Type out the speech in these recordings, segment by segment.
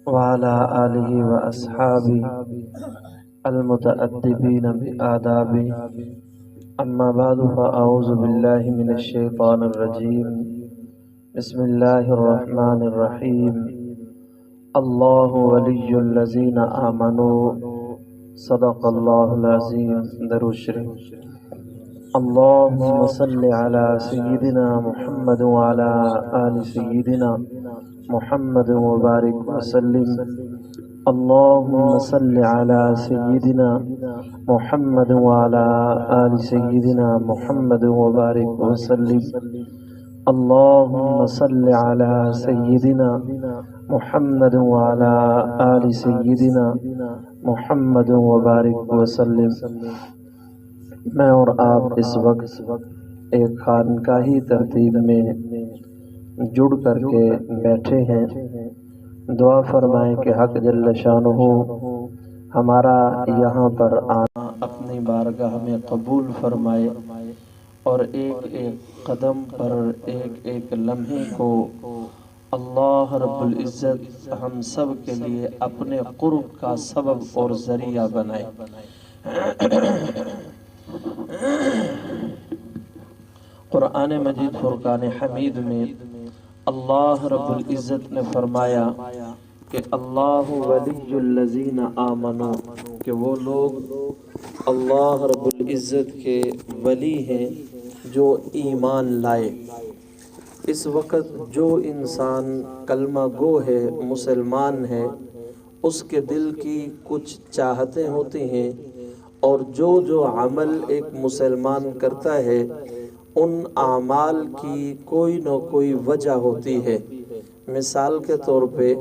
وعلى آله وأصحابه المتأدبين بآدابه. أما بعد فأعوذ بالله من الشيطان الرجيم. بسم الله الرحمن الرحيم. الله ولي الذين آمنوا صدق الله العظيم. درود شریف. اللهم صل على سيدنا محمد وعلى آل سيدنا محمد وبارك وسلم. اللهم صل على سيدنا محمد وعلى آل سيدنا محمد وبارك وسلم. اللهم صل على سيدنا محمد وعلى آل سيدنا محمد وبارك وسلم. میں اور آپ اس وقت ایک خانقاہی ترتیب میں جڑ کر کے بیٹھے ہیں. دعا فرمائیں کہ حق جل شانہ ہمارا یہاں پر آنا اپنی بارگاہ میں قبول فرمائے اور ایک ایک قدم پر ایک ایک لمحے کو اللہ رب العزت ہم سب کے لیے اپنے قرب کا سبب اور ذریعہ بنائے. قرآن مجید فرقان حمید میں اللہ رب العزت نے فرمایا کہ اللہ ولی الذین آمنوا، کہ وہ لوگ اللہ رب العزت کے ولی ہیں جو ایمان لائے. اس وقت جو انسان کلمہ گو ہے، مسلمان ہے، اس کے دل کی کچھ چاہتیں ہوتی ہیں، اور جو عمل ایک مسلمان کرتا ہے ان اعمال کی کوئی نہ کوئی وجہ ہوتی ہے. مثال کے طور پہ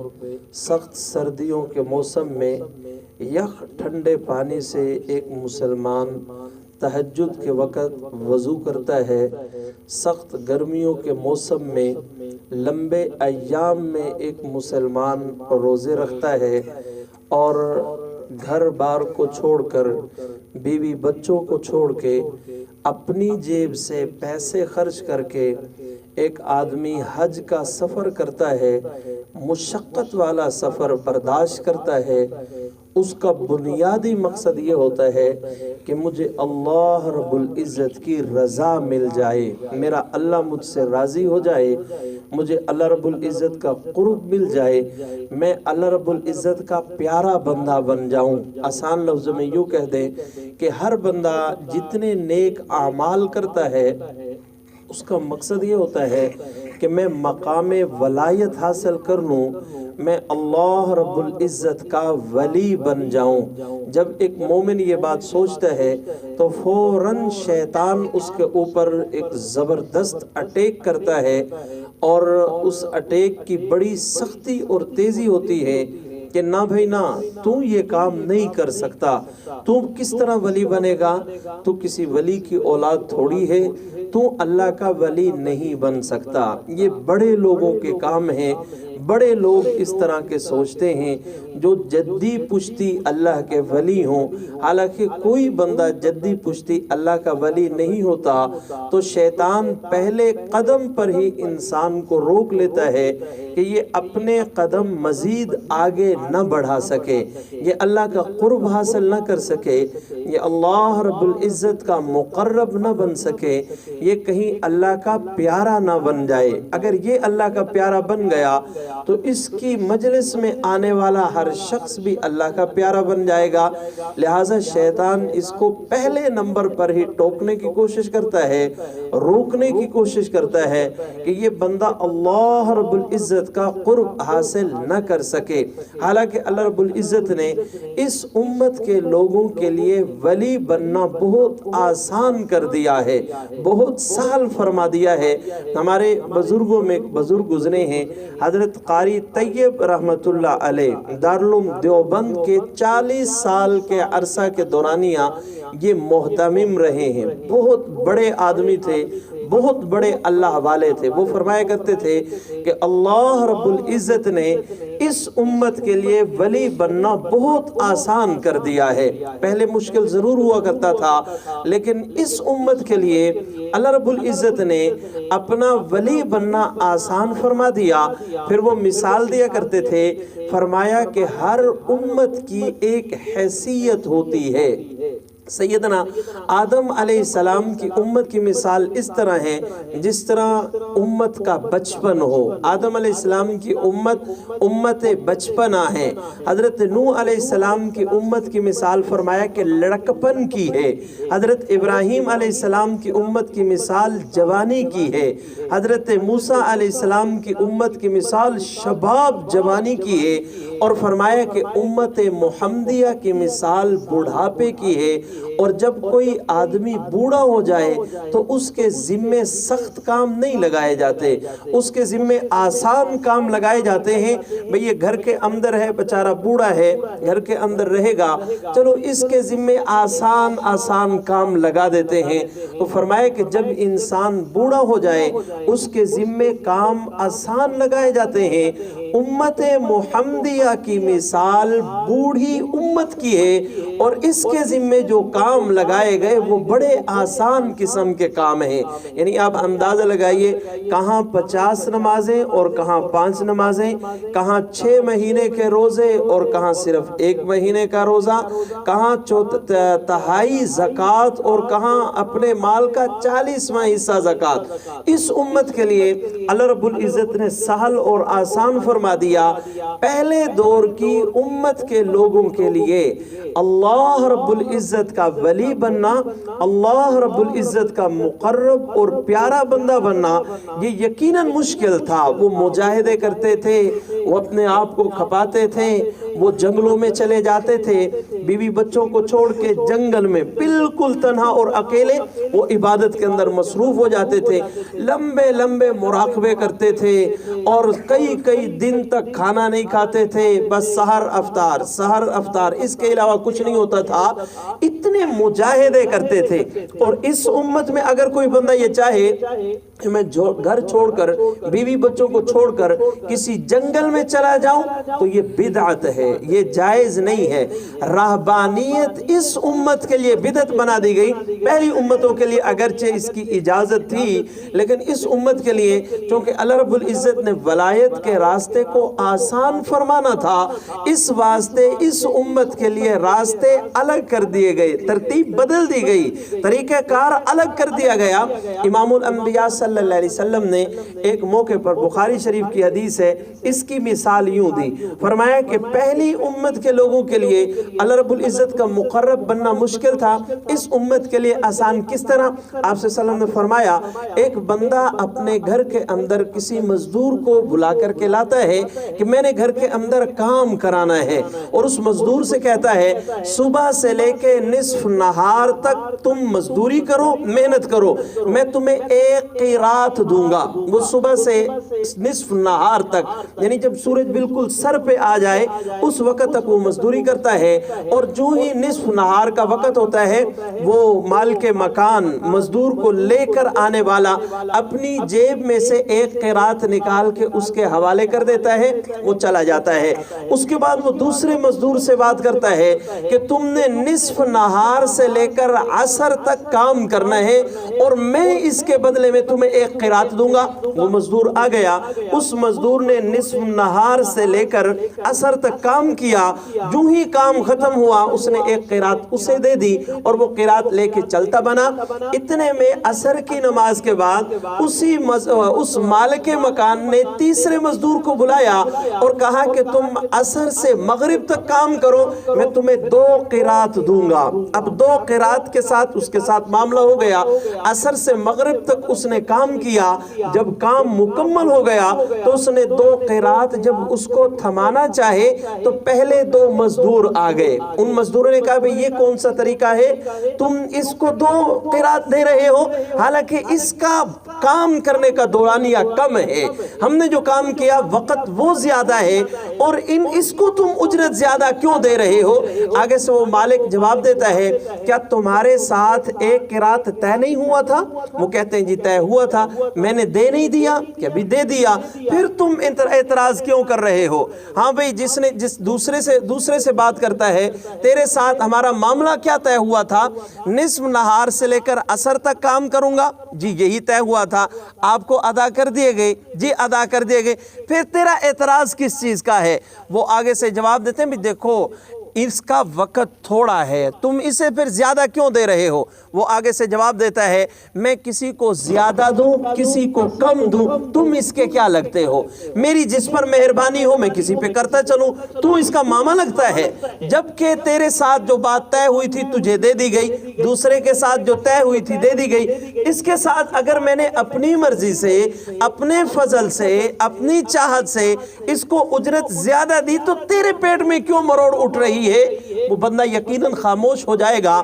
سخت سردیوں کے موسم میں یخ ٹھنڈے پانی سے ایک مسلمان تہجد کے وقت وضو کرتا ہے. سخت گرمیوں کے موسم میں لمبے ایام میں ایک مسلمان روزے رکھتا ہے اور گھر بار کو چھوڑ کر، بیوی بچوں کو چھوڑ کے، اپنی جیب سے پیسے خرچ کر کے ایک آدمی حج کا سفر کرتا ہے، مشقت والا سفر برداشت کرتا ہے. اس کا بنیادی مقصد یہ ہوتا ہے کہ مجھے اللہ رب العزت کی رضا مل جائے، میرا اللہ مجھ سے راضی ہو جائے، مجھے اللہ رب العزت کا قرب مل جائے، میں اللہ رب العزت کا پیارا بندہ بن جاؤں. آسان لفظ میں یوں کہہ دیں کہ ہر بندہ جتنے نیک اعمال کرتا ہے اس کا مقصد یہ ہوتا ہے کہ میں مقام ولایت حاصل کر لوں، میں اللہ رب العزت کا ولی بن جاؤں. جب ایک مومن یہ بات سوچتا ہے تو فوراً شیطان اس کے اوپر ایک زبردست اٹیک کرتا ہے، اور اس اٹیک کی بڑی سختی اور تیزی ہوتی ہے کہ نہ بھائی نہ، تو یہ کام نہیں کر سکتا، تو کس طرح ولی بنے گا، تو کسی ولی کی اولاد تھوڑی ہے، تو اللہ کا ولی نہیں بن سکتا. یہ بڑے لوگوں کے کام ہیں. بڑے لوگ اس طرح کے سوچتے ہیں جو جدی پشتی اللہ کے ولی ہوں. حالانکہ کوئی بندہ جدی پشتی اللہ کا ولی نہیں ہوتا، تو شیطان پہلے قدم پر ہی انسان کو روک لیتا ہے کہ یہ اپنے قدم مزید آگے نہ بڑھا سکے، یہ اللہ کا قرب حاصل نہ کر سکے، یہ اللہ رب العزت کا مقرب نہ بن سکے، یہ کہیں اللہ کا پیارا نہ بن جائے. اگر یہ اللہ کا پیارا بن گیا تو اس کی مجلس میں آنے والا ہر شخص بھی اللہ کا پیارا بن جائے گا. لہٰذا شیطان اس کو پہلے نمبر پر ہی ٹوکنے کی کوشش کرتا ہے، روکنے کی کوشش کرتا ہے کہ یہ بندہ اللہ رب العزت کا قرب حاصل نہ کر سکے. حالانکہ اللہ رب العزت نے اس امت کے لوگوں کے لیے ولی بننا بہت آسان کر دیا ہے، بہت سہل فرما دیا ہے. ہمارے بزرگوں میں ایک بزرگ گزرے ہیں، حضرت قاری طیب رحمت اللہ علیہ، دارالعلوم دیوبند کے 40 سال کے عرصہ کے دورانیہ یہ محتمم رہے ہیں. بہت بڑے آدمی تھے، بہت بڑے اللہ والے تھے. وہ فرمایا کرتے تھے کہ اللہ رب العزت نے اس اس امت کے لیے ولی بننا بہت آسان کر دیا ہے۔ پہلے مشکل ضرور ہوا کرتا تھا، لیکن اس امت کے لیے اللہ رب العزت نے اپنا ولی بننا آسان فرما دیا۔ پھر وہ مثال دیا کرتے تھے، فرمایا کہ ہر امت کی ایک حیثیت ہوتی ہے۔ سیدنا آدم علیہ السلام کی امت کی مثال اس طرح ہے جس طرح امت کا بچپن ہو۔ آدم علیہ السلام کی امت بچپنا ہے۔ حضرت نوح علیہ السلام کی امت کی مثال فرمایا کہ لڑکپن کی ہے۔ حضرت ابراہیم علیہ السلام کی امت کی مثال جوانی کی ہے۔ حضرت موسیٰ علیہ السلام کی امت کی مثال شباب جوانی کی ہے، اور فرمایا کہ امت محمدیہ کی مثال بڑھاپے کی ہے۔ اور جب کوئی آدمی بوڑھا ہو جائے تو اس کے ذمے سخت کام نہیں لگائے جاتے، اس کے ذمے آسان کام لگائے جاتے ہیں۔ بھئی یہ گھر کے اندر ہے، بیچارہ بوڑھا ہے، گھر کے اندر رہے گا، چلو اس کے ذمے آسان کام لگا دیتے ہیں۔ تو فرمایا کہ جب انسان بوڑھا ہو جائے اس کے ذمے کام آسان لگائے جاتے ہیں۔ امت محمدیہ کی مثال بوڑھی امت کی ہے، اور اس کے ذمے جو کام لگائے گئے وہ بڑے آسان قسم کے کام ہیں۔ یعنی آپ اندازہ لگائیے، کہاں 50 نمازیں اور کہاں 5 نمازیں، کہاں 6 مہینے کے روزے اور کہاں صرف 1 مہینے کا روزہ، کہاں 1/3 زکوٰۃ اور کہاں اپنے مال کا 40واں حصہ زکوٰۃ۔ اس امت کے لیے اللہ رب العزت نے سہل اور آسان فرما دیا۔ پہلے دور کی امت کے لوگوں کے لیے اللہ رب العزت کا ولی بننا، اللہ رب العزت کا مقرب اور پیارا بندہ بننا یہ یقیناً مشکل تھا۔ وہ مجاہدے کرتے تھے، وہ اپنے آپ کو کھپاتے تھے، وہ جنگلوں میں چلے جاتے تھے، بیوی بچوں کو چھوڑ کے جنگل میں بالکل تنہا اور اکیلے وہ عبادت کے اندر مصروف ہو جاتے تھے، لمبے لمبے مراقبے کرتے تھے، اور کئی دن تک کھانا نہیں کھاتے تھے، بس سحر افطار، اس کے علاوہ کچھ نہیں ہوتا تھا۔ اتنے مجاہدے کرتے تھے۔ اور اس امت میں اگر کوئی بندہ یہ چاہے کہ میں گھر چھوڑ کر، بیوی بچوں کو چھوڑ کر کسی جنگل میں چلا جاؤں، تو یہ بدعت ہے، یہ جائز نہیں ہے۔ رہبانیت اس امت کے لیے بدعت بنا دی گئی۔ پہلی امتوں کے لیے اگرچہ اس کی اجازت تھی، لیکن اس امت کے لیے چونکہ اللہ رب العزت نے ولایت کے راستے کو آسان فرمانا تھا، اس واسطے اس امت کے لیے راستے الگ کر دیے گئے، ترتیب بدل دی گئی، طریقہ کار الگ کر دیا گیا۔ امام الانبیاء صلی اللہ علیہ وسلم نے ایک موقع پر، بخاری شریف کی حدیث ہے، اس کی مثال یوں دی، فرمایا کہ پہلی امت کے لوگوں کے لیے اللہ رب العزت کا مقرب بننا مشکل تھا، اس امت کے لیے آسان کس طرح؟ آپ صلی اللہ علیہ وسلم نے فرمایا ایک بندہ اپنے گھر کے اندر کسی مزدور کو بلا کر کے لاتا ہے کہ میں نے گھر کے اندر کام کرانا ہے، اور اس مزدور سے کہتا ہے صبح سے لے کے نصف نہار تک تم مزدوری کرو، محنت کرو، میں تمہیں 1 قیرات دوں گا۔ وہ صبح سے نصف نہار تک، یعنی جب سورج بالکل سر پہ آ جائے اس وقت تک وہ مزدوری کرتا ہے، اور جو ہی نصف نہار کا وقت ہوتا ہے وہ مال کے مکان مزدور کو لے کر آنے والا اپنی جیب میں سے 1 قیرات نکال کے اس کے حوالے کر دیتا ہے، وہ چلا جاتا ہے۔ اس کے بعد وہ دوسرے مزدور سے بات کرتا ہے کہ تم نے نصف نہار سے لے کر عصر تک کام کرنا ہے، اور میں اس کے بدلے میں تمہیں 1 قیرات دوں گا۔ وہ مزدور آ گیا، اس مزدور نے نصف نہار سے لے کر عصر تک کام کیا، جو ہی کام ختم ہوا اس نے 1 قیرات اسے دے دی، اور وہ قیرات لے کے چلتا بنا۔ اتنے میں عصر کی نماز کے بعد اس مالک مکان نے تیسرے مزدور کو بلایا اور کہا کہ تم عصر سے مغرب تک کام کرو، میں تمہیں 2 قیرات دوں گا۔ اب 2 قیرات کے ساتھ اس کے ساتھ معاملہ ہو گیا۔ عصر سے مغرب تک اس نے کام کیا، جب کام مکمل ہو گیا تو اس نے 2 قیرات جب اس کو تھمانا چاہے تو پہلے 2 مزدور آ گئے۔ ان مزدوروں نے کہا بھئی یہ کون سا طریقہ ہے، تم اس کو 2 قیرات دے رہے ہو، حالانکہ اس کا کام کرنے کا دورانیہ کم ہے، ہم نے جو کام کیا وقت وہ زیادہ ہے، اور اس کو تم اجرت زیادہ کیوں دے رہے ہو؟ آگے سے وہ مالک جواب دیتا ہے کیا تمہارے ساتھ ایک قرات طے نہیں ہوا تھا؟ وہ کہتے ہیں جی طے ہوا تھا، میں نے دے نہیں دیا کہ ابھی دے دیا، پھر تم اعتراض کیوں کر رہے ہو؟ ہاں بھئی جس دوسرے سے بات کرتا ہے تیرے ساتھ ہمارا معاملہ کیا طے ہوا تھا؟ نصف نہار سے لے کر عصر تک کام کروں گا، جی یہی طے ہوا تھا، آپ کو ادا کر دیے گئے، جی ادا کر دیے گئے، پھر تیرا اعتراض کس چیز کا ہے؟ وہ آگے سے جواب دیتے ہیں بھی دیکھو اس کا وقت تھوڑا ہے، تم اسے پھر زیادہ کیوں دے رہے ہو؟ وہ آگے سے جواب دیتا ہے میں کسی کو زیادہ دوں کسی کو کم دوں تم اس کے کیا لگتے ہو؟ میری جس پر مہربانی ہو میں کسی پہ کرتا چلوں، تو اس کا ماما لگتا ہے؟ جبکہ تیرے ساتھ جو بات طے ہوئی تھی تجھے دے دی گئی، دوسرے کے ساتھ جو طے ہوئی تھی دے دی گئی، اس کے ساتھ اگر میں نے اپنی مرضی سے، اپنے فضل سے، اپنی چاہت سے اس کو اجرت زیادہ دی تو تیرے پیٹ میں کیوں مروڑ اٹھ رہی ہے؟ وہ بندہ یقیناً خاموش ہو جائے گا۔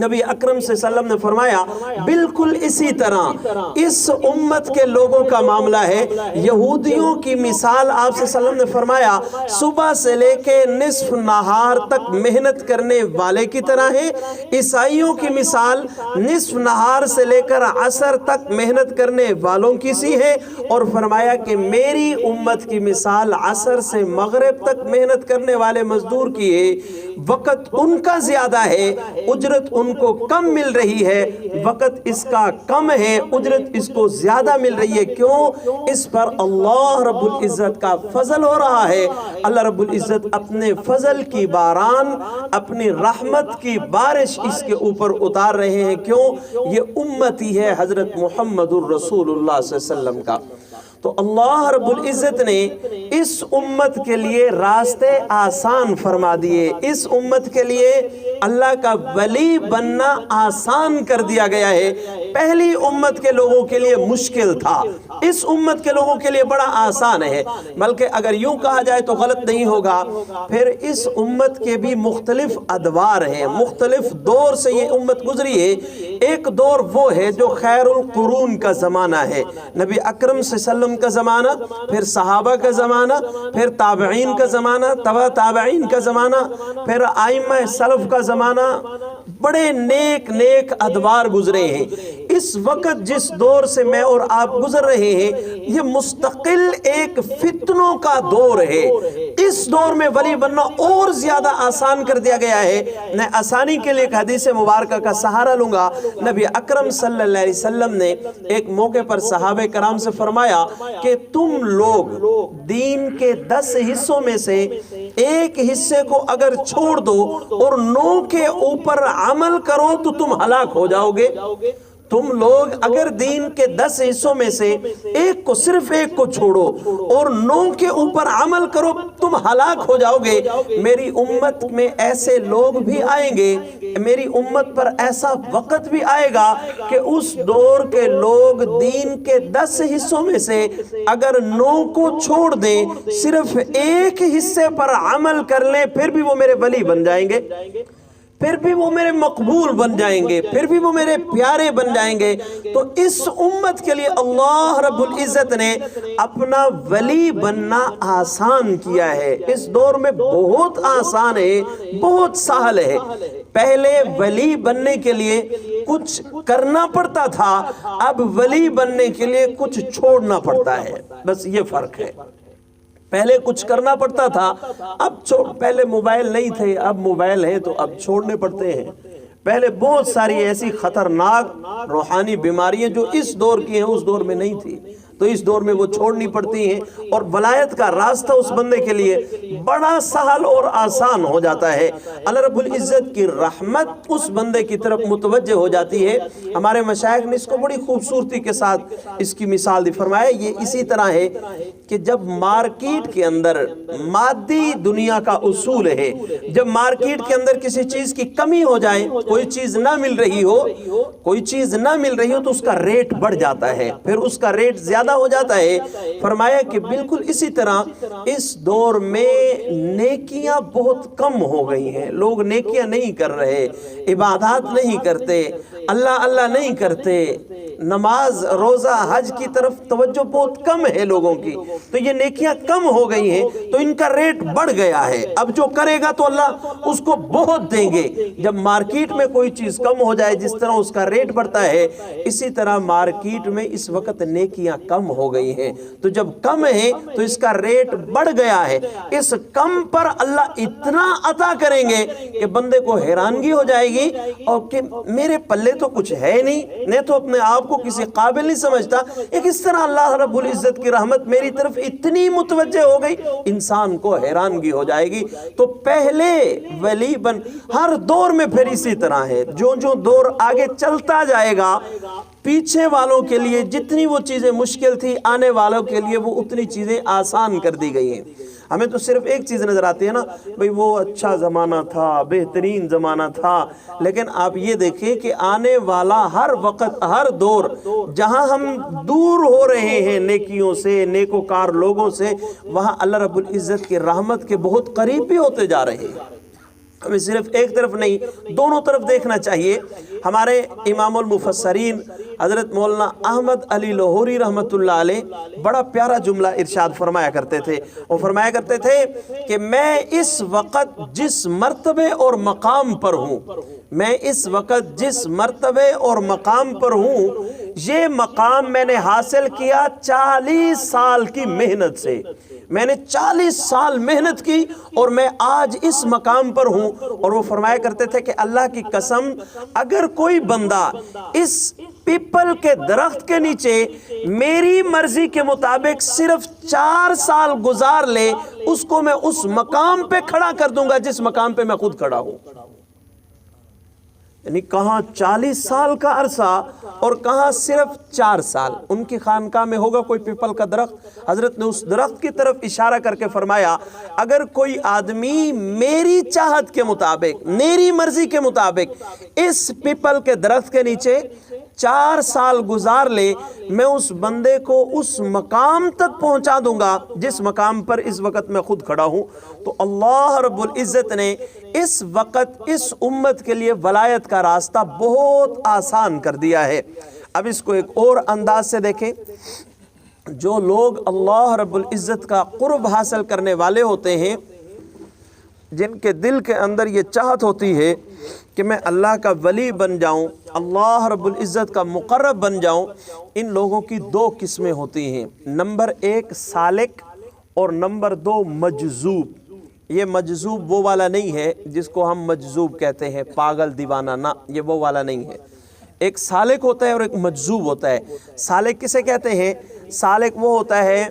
نبی اکرم صلی اللہ علیہ وسلم نے فرمایا بالکل اسی طرح اس امت کے لوگوں کا معاملہ ہے۔ یہودیوں کی مثال آپ صلی اللہ علیہ وسلم نے فرمایا صبح سے لے کے نصف نہار تک محنت کرنے والے کی طرح ہے، عیسائیوں کی مثال نصف نہار سے لے کر عصر تک محنت کرنے والوں کی سی ہے، اور فرمایا کہ میری امت کی مثال عصر سے مغرب تک محنت کرنے والے مزدور کی ہے، وقت ان کا زیادہ ہے، اجرت ان کو کم مل رہی ہے، وقت اس کا کم ہے، اجرت اس کو زیادہ مل رہی ہے، کیوں؟ اس پر اللہ رب العزت کا فضل ہو رہا ہے، اللہ رب العزت اپنے فضل کی باران، اپنی رحمت کی بارش اس کے اوپر اتار رہے ہیں، کیوں؟ یہ امتی ہے حضرت محمد الرسول اللہ صلی اللہ علیہ وسلم کا۔ تو اللہ رب العزت نے اس امت کے لیے راستے آسان فرما دیے، اس امت کے لیے اللہ کا ولی بننا آسان کر دیا گیا ہے۔ پہلی امت کے لوگوں کے لیے مشکل تھا، اس امت کے لوگوں کے لیے بڑا آسان ہے، بلکہ اگر یوں کہا جائے تو غلط نہیں ہوگا، پھر اس امت کے بھی مختلف ادوار ہیں، مختلف دور سے یہ امت گزری ہے۔ ایک دور وہ ہے جو خیر القرون کا زمانہ ہے، نبی اکرم صلی اللہ علیہ وسلم کا زمانہ، پھر صحابہ کا زمانہ، پھر تابعین کا زمانہ، تبع تابعین کا زمانہ، پھر ائمہ سلف کا زمانہ، بڑے نیک ادوار گزرے ہیں۔ اس وقت جس دور سے میں اور آپ گزر رہے ہیں یہ مستقل ایک فتنوں کا دور ہے، اس دور میں ولی بننا اور زیادہ آسان کر دیا گیا ہے۔ میں آسانی کے لیے ایک حدیث مبارکہ کا سہارا لوں گا۔ نبی اکرم صلی اللہ علیہ وسلم نے ایک موقع پر صحابہ کرام سے فرمایا کہ تم لوگ دین کے 10 حصوں میں سے ایک حصے کو اگر چھوڑ دو اور 9 کے اوپر عمل کرو تو تم ہلاک ہو جاؤ گے۔ تم لوگ اگر دین کے 10 حصوں میں سے صرف ایک کو چھوڑو اور 9 کے اوپر عمل کرو تم ہلاک ہو جاؤ گے۔ میری امت میں ایسے لوگ بھی آئیں گے، میری امت پر ایسا وقت بھی آئے گا کہ اس دور کے لوگ دین کے 10 حصوں میں سے اگر 9 کو چھوڑ دیں، صرف ایک حصے پر عمل کر لیں، پھر بھی وہ میرے ولی بن جائیں گے، پھر بھی وہ میرے مقبول بن جائیں گے، پھر بھی وہ میرے پیارے بن جائیں گے۔ تو اس امت کے لیے اللہ رب العزت نے اپنا ولی بننا آسان کیا ہے، اس دور میں بہت آسان ہے، بہت سہل ہے۔ پہلے ولی بننے کے لیے کچھ کرنا پڑتا تھا، اب ولی بننے کے لیے کچھ چھوڑنا پڑتا ہے، بس یہ فرق ہے۔ پہلے کچھ کرنا پڑتا تھا، پہلے موبائل نہیں تھے، اب موبائل ہے تو اب چھوڑنے پڑتے ہیں۔ پہلے بہت ساری ایسی خطرناک روحانی بیماریاں جو اس دور کی ہیں اس دور میں نہیں تھی، تو اس دور میں وہ چھوڑنی پڑتی ہیں، اور ولایت کا راستہ اس بندے کے لیے بڑا سہل اور آسان ہو جاتا ہے۔ اللہ رب العزت کی رحمت اس بندے کی طرف متوجہ ہو جاتی ہے۔ ہمارے مشائخ نے اس کو بڑی خوبصورتی کے ساتھ اس کی مثال دی، فرمایا یہ اسی طرح ہے کہ جب مارکیٹ کے اندر مادی دنیا کا اصول ہے، جب مارکیٹ کے اندر کسی چیز کی کمی ہو جائے، کوئی چیز نہ مل رہی ہو تو اس کا ریٹ بڑھ جاتا ہے، پھر اس کا ریٹ زیادہ زیادہ ہو جاتا ہے۔ فرمایا کہ بالکل اسی طرح اس دور میں نیکیاں بہت کم ہو گئی ہیں، لوگ نیکیاں نہیں کر رہے، عبادات نہیں کرتے، اللہ اللہ نہیں کرتے، نماز روزہ حج کی طرف توجہ بہت کم ہے لوگوں کی، تو یہ نیکیاں کم ہو گئی ہیں تو ان کا ریٹ بڑھ گیا ہے۔ اب جو کرے گا تو اللہ اس کو بہت دیں گے۔ جب مارکیٹ میں کوئی چیز کم ہو جائے جس طرح اس کا ریٹ بڑھتا ہے، اسی طرح مارکیٹ میں اس وقت نیکیاں کم ہو گئی ہیں، تو جب کم ہیں تو اس کا ریٹ بڑھ گیا ہے۔ اس کم پر اللہ اتنا عطا کریں گے کہ بندے کو حیرانگی ہو جائے گی اور کہ میرے پلے تو کچھ ہے نہیں، میں تو اپنے آپ کو کسی قابل نہیں سمجھتا، ایک اس طرح اللہ رب العزت کی رحمت میری طرف اتنی متوجہ ہو گئی، انسان کو حیرانگی ہو جائے گی۔ تو پہلے ولی بن، ہر دور میں پھر اسی طرح ہے، جو جو دور آگے چلتا جائے گا پیچھے والوں کے لیے جتنی وہ چیزیں مشکل تھی، آنے والوں کے لیے وہ اتنی چیزیں آسان کر دی گئی ہیں۔ ہمیں تو صرف ایک چیز نظر آتی ہے نا، بھئی وہ اچھا زمانہ تھا، بہترین زمانہ تھا، لیکن آپ یہ دیکھیں کہ آنے والا ہر وقت، ہر دور، جہاں ہم دور ہو رہے ہیں نیکیوں سے، نیکوکار لوگوں سے، وہاں اللہ رب العزت کی رحمت کے بہت قریب بھی ہوتے جا رہے ہیں۔ ہمیں صرف ایک طرف نہیں، دونوں طرف دیکھنا چاہیے۔ ہمارے امام المفسرین حضرت مولانا احمد علی لاہوری رحمۃ اللہ علیہ بڑا پیارا جملہ ارشاد فرمایا کرتے تھے۔ وہ فرمایا کرتے تھے کہ میں اس وقت جس مرتبے اور مقام پر ہوں، میں اس وقت جس مرتبے اور مقام پر ہوں، یہ مقام میں نے حاصل کیا 40 سال کی محنت سے۔ میں نے 40 سال محنت کی اور میں آج اس مقام پر ہوں۔ اور وہ فرمایا کرتے تھے کہ اللہ کی قسم، اگر کوئی بندہ اس پیپل کے درخت کے نیچے میری مرضی کے مطابق صرف 4 سال گزار لے، اس کو میں اس مقام پہ کھڑا کر دوں گا جس مقام پہ میں خود کھڑا ہوں۔ یعنی کہاں 40 سال کا عرصہ اور کہاں صرف 4 سال۔ ان کی خانقاہ میں ہوگا کوئی پیپل کا درخت، حضرت نے اس درخت کی طرف اشارہ کر کے فرمایا اگر کوئی آدمی میری چاہت کے مطابق، میری مرضی کے مطابق اس پیپل کے درخت کے نیچے 4 سال گزار لے، میں اس بندے کو اس مقام تک پہنچا دوں گا جس مقام پر اس وقت میں خود کھڑا ہوں۔ تو اللہ رب العزت نے اس وقت اس امت کے لیے ولایت کا راستہ بہت آسان کر دیا ہے۔ اب اس کو ایک اور انداز سے دیکھیں، جو لوگ اللہ رب العزت کا قرب حاصل کرنے والے ہوتے ہیں، جن کے دل کے اندر یہ چاہت ہوتی ہے کہ میں اللہ کا ولی بن جاؤں، اللہ رب العزت کا مقرب بن جاؤں، ان لوگوں کی 2 قسمیں ہوتی ہیں۔ نمبر 1 سالک اور نمبر 2 مجذوب۔ یہ مجذوب وہ والا نہیں ہے جس کو ہم مجذوب کہتے ہیں، پاگل دیوانہ، نہ، یہ وہ والا نہیں ہے۔ ایک سالک ہوتا ہے اور ایک مجذوب ہوتا ہے۔ سالک کسے کہتے ہیں؟ سالک وہ ہوتا ہے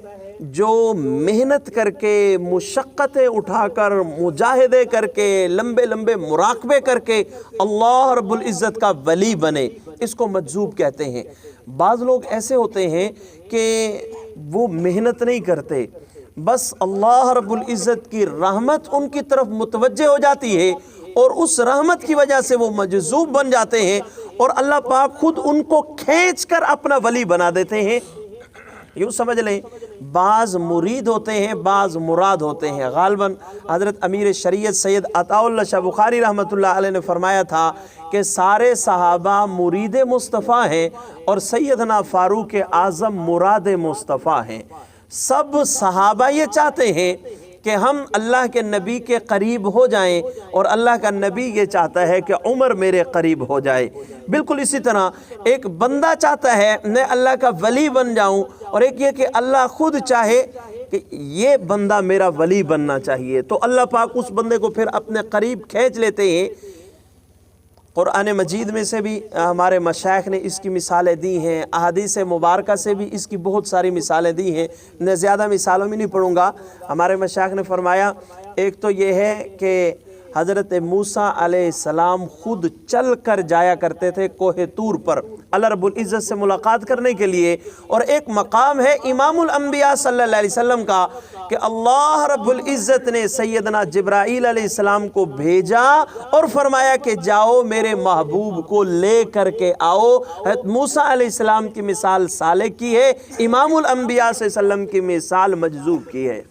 جو محنت کر کے، مشقتیں اٹھا کر، مجاہدے کر کے، لمبے لمبے مراقبے کر کے اللہ رب العزت کا ولی بنے، اس کو مجذوب کہتے ہیں۔ بعض لوگ ایسے ہوتے ہیں کہ وہ محنت نہیں کرتے، بس اللہ رب العزت کی رحمت ان کی طرف متوجہ ہو جاتی ہے اور اس رحمت کی وجہ سے وہ مجذوب بن جاتے ہیں اور اللہ پاک خود ان کو کھینچ کر اپنا ولی بنا دیتے ہیں۔ یوں سمجھ لیں، بعض مرید ہوتے ہیں، بعض مراد ہوتے ہیں۔ غالباً حضرت امیر شریعت سید عطا اللہ شاہ بخاری رحمۃ اللہ علیہ نے فرمایا تھا کہ سارے صحابہ مرید مصطفیٰ ہیں اور سیدنا فاروق اعظم مراد مصطفیٰ ہیں۔ سب صحابہ یہ چاہتے ہیں کہ ہم اللہ کے نبی کے قریب ہو جائیں، اور اللہ کا نبی یہ چاہتا ہے کہ عمر میرے قریب ہو جائے۔ بالکل اسی طرح ایک بندہ چاہتا ہے میں اللہ کا ولی بن جاؤں، اور ایک یہ کہ اللہ خود چاہے کہ یہ بندہ میرا ولی بننا چاہیے، تو اللہ پاک اس بندے کو پھر اپنے قریب کھینچ لیتے ہیں۔ قرآن مجید میں سے بھی ہمارے مشائخ نے اس کی مثالیں دی ہیں، احادیث مبارکہ سے بھی اس کی بہت ساری مثالیں دی ہیں، میں زیادہ مثالوں میں نہیں پڑھوں گا۔ ہمارے مشائخ نے فرمایا ایک تو یہ ہے کہ حضرت موسیٰ علیہ السلام خود چل کر جایا کرتے تھے کوہ طور پر اللہ رب العزت سے ملاقات کرنے کے لیے۔ اور ایک مقام ہے امام الانبیاء صلی اللہ علیہ وسلم کا کہ اللہ رب العزت نے سیدنا جبرائیل علیہ السلام کو بھیجا اور فرمایا کہ جاؤ میرے محبوب کو لے کر کے آؤ۔ حضرت موسیٰ علیہ السلام کی مثال صالح کی ہے، امام الانبیاء صلی اللہ علیہ وسلم کی مثال مجذوب کی ہے۔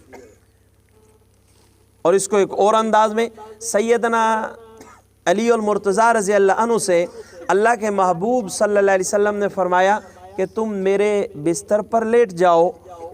اور اس کو ایک اور انداز میں سیدنا علی المرتضیٰ رضی اللہ عنہ سے اللہ کے محبوب صلی اللہ علیہ وسلم نے فرمایا کہ تم میرے بستر پر لیٹ جاؤ،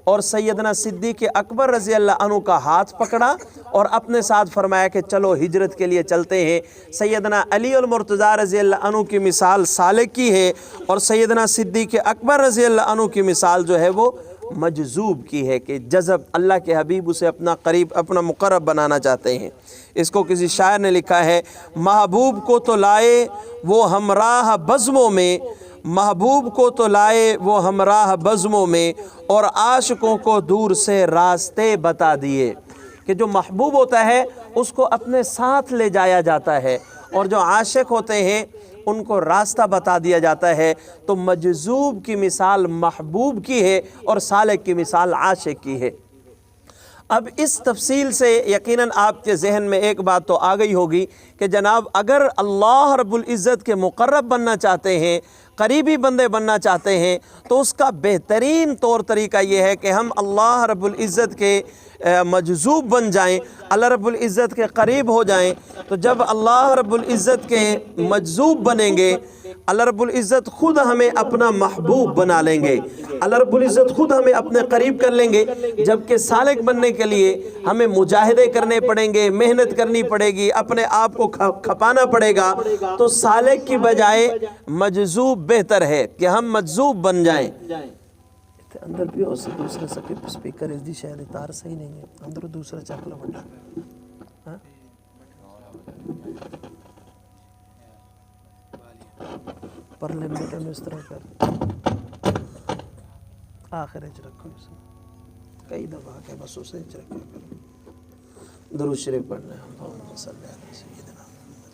اور سیدنا صدیق اکبر رضی اللہ عنہ کا ہاتھ پکڑا اور اپنے ساتھ فرمایا کہ چلو ہجرت کے لیے چلتے ہیں۔ سیدنا علی المرتضیٰ رضی اللہ عنہ کی مثال صالح کی ہے، اور سیدنا صدیق اکبر رضی اللہ عنہ کی مثال جو ہے وہ مجذوب کی ہے کہ جذب اللہ کے حبیب اسے اپنا قریب اپنا مقرب بنانا چاہتے ہیں۔ اس کو کسی شاعر نے لکھا ہے، محبوب کو تو لائے وہ ہمراہ بزموں میں، محبوب کو تو لائے وہ ہمراہ بزموں میں، اور عاشقوں کو دور سے راستے بتا دیے۔ کہ جو محبوب ہوتا ہے اس کو اپنے ساتھ لے جایا جاتا ہے، اور جو عاشق ہوتے ہیں ان کو راستہ بتا دیا جاتا ہے۔ تو مجذوب کی مثال محبوب کی ہے اور صالح کی مثال عاشق کی ہے۔ اب اس تفصیل سے یقیناً آپ کے ذہن میں ایک بات تو آ گئی ہوگی کہ جناب اگر اللہ رب العزت کے مقرب بننا چاہتے ہیں، قریبی بندے بننا چاہتے ہیں، تو اس کا بہترین طور طریقہ یہ ہے کہ ہم اللہ رب العزت کے مجذوب بن جائیں، اللہ رب العزت کے قریب ہو جائیں۔ تو جب اللہ رب العزت کے مجذوب بنیں گے، اللہ رب العزت خود ہمیں اپنا محبوب بنا لیں گے، اللہ رب العزت خود ہمیں اپنے قریب کر لیں گے۔ جبکہ سالک بننے کے لیے ہمیں مجاہدے کرنے پڑیں گے، محنت کرنی پڑے گی، اپنے آپ کو کھپانا پڑے گا۔ تو سالک کی بجائے مجذوب بہتر ہے کہ ہم مجذوب بن جائیں۔ اندر بھی ہو سے دوسرا سپیکر اس دی شاید تار صحیح نہیں ہے، اندر دوسرا چکلا بٹا پر لمبے ٹائم اس طرح کر آخر اچ رکھو، کئی دفعہ کہ بس اسے اچ رکھو کرو، درود شریف پڑھنا ہے۔ اللہم صلی علی سیدنا محمد۔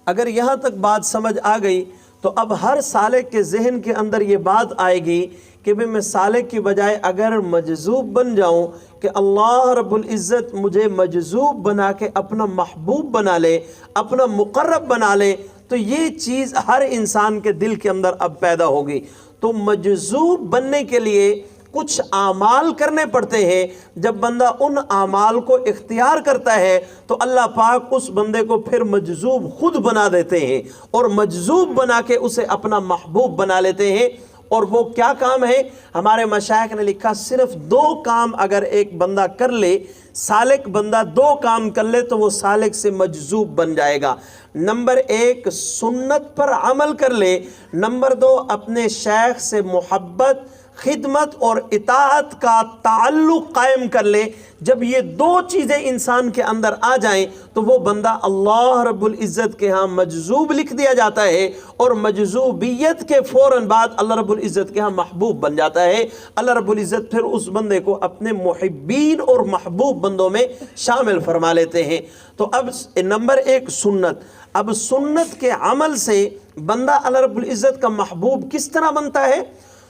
اگر یہاں تک بات سمجھ آ گئی تو اب ہر سالک کے ذہن کے اندر یہ بات آئے گی کہ میں سالک کی بجائے اگر مجذوب بن جاؤں کہ اللہ رب العزت مجھے مجذوب بنا کے اپنا محبوب بنا لے، اپنا مقرب بنا لے، تو یہ چیز ہر انسان کے دل کے اندر اب پیدا ہوگی۔ تو مجذوب بننے کے لیے کچھ اعمال کرنے پڑتے ہیں۔ جب بندہ ان اعمال کو اختیار کرتا ہے تو اللہ پاک اس بندے کو پھر مجذوب خود بنا دیتے ہیں، اور مجذوب بنا کے اسے اپنا محبوب بنا لیتے ہیں۔ اور وہ کیا کام ہے؟ ہمارے مشائخ نے لکھا صرف 2 کام اگر ایک بندہ کر لے، سالک بندہ 2 کام کر لے تو وہ سالک سے مجذوب بن جائے گا۔ نمبر 1 سنت پر عمل کر لے، نمبر 2 اپنے شیخ سے محبت، خدمت اور اطاعت کا تعلق قائم کر لے۔ جب یہ 2 چیزیں انسان کے اندر آ جائیں تو وہ بندہ اللہ رب العزت کے ہاں مجذوب لکھ دیا جاتا ہے، اور مجذوبیت کے فوراً بعد اللہ رب العزت کے ہاں محبوب بن جاتا ہے۔ اللہ رب العزت پھر اس بندے کو اپنے محبین اور محبوب بندوں میں شامل فرما لیتے ہیں۔ تو اب نمبر 1 سنت۔ اب سنت کے عمل سے بندہ اللہ رب العزت کا محبوب کس طرح بنتا ہے؟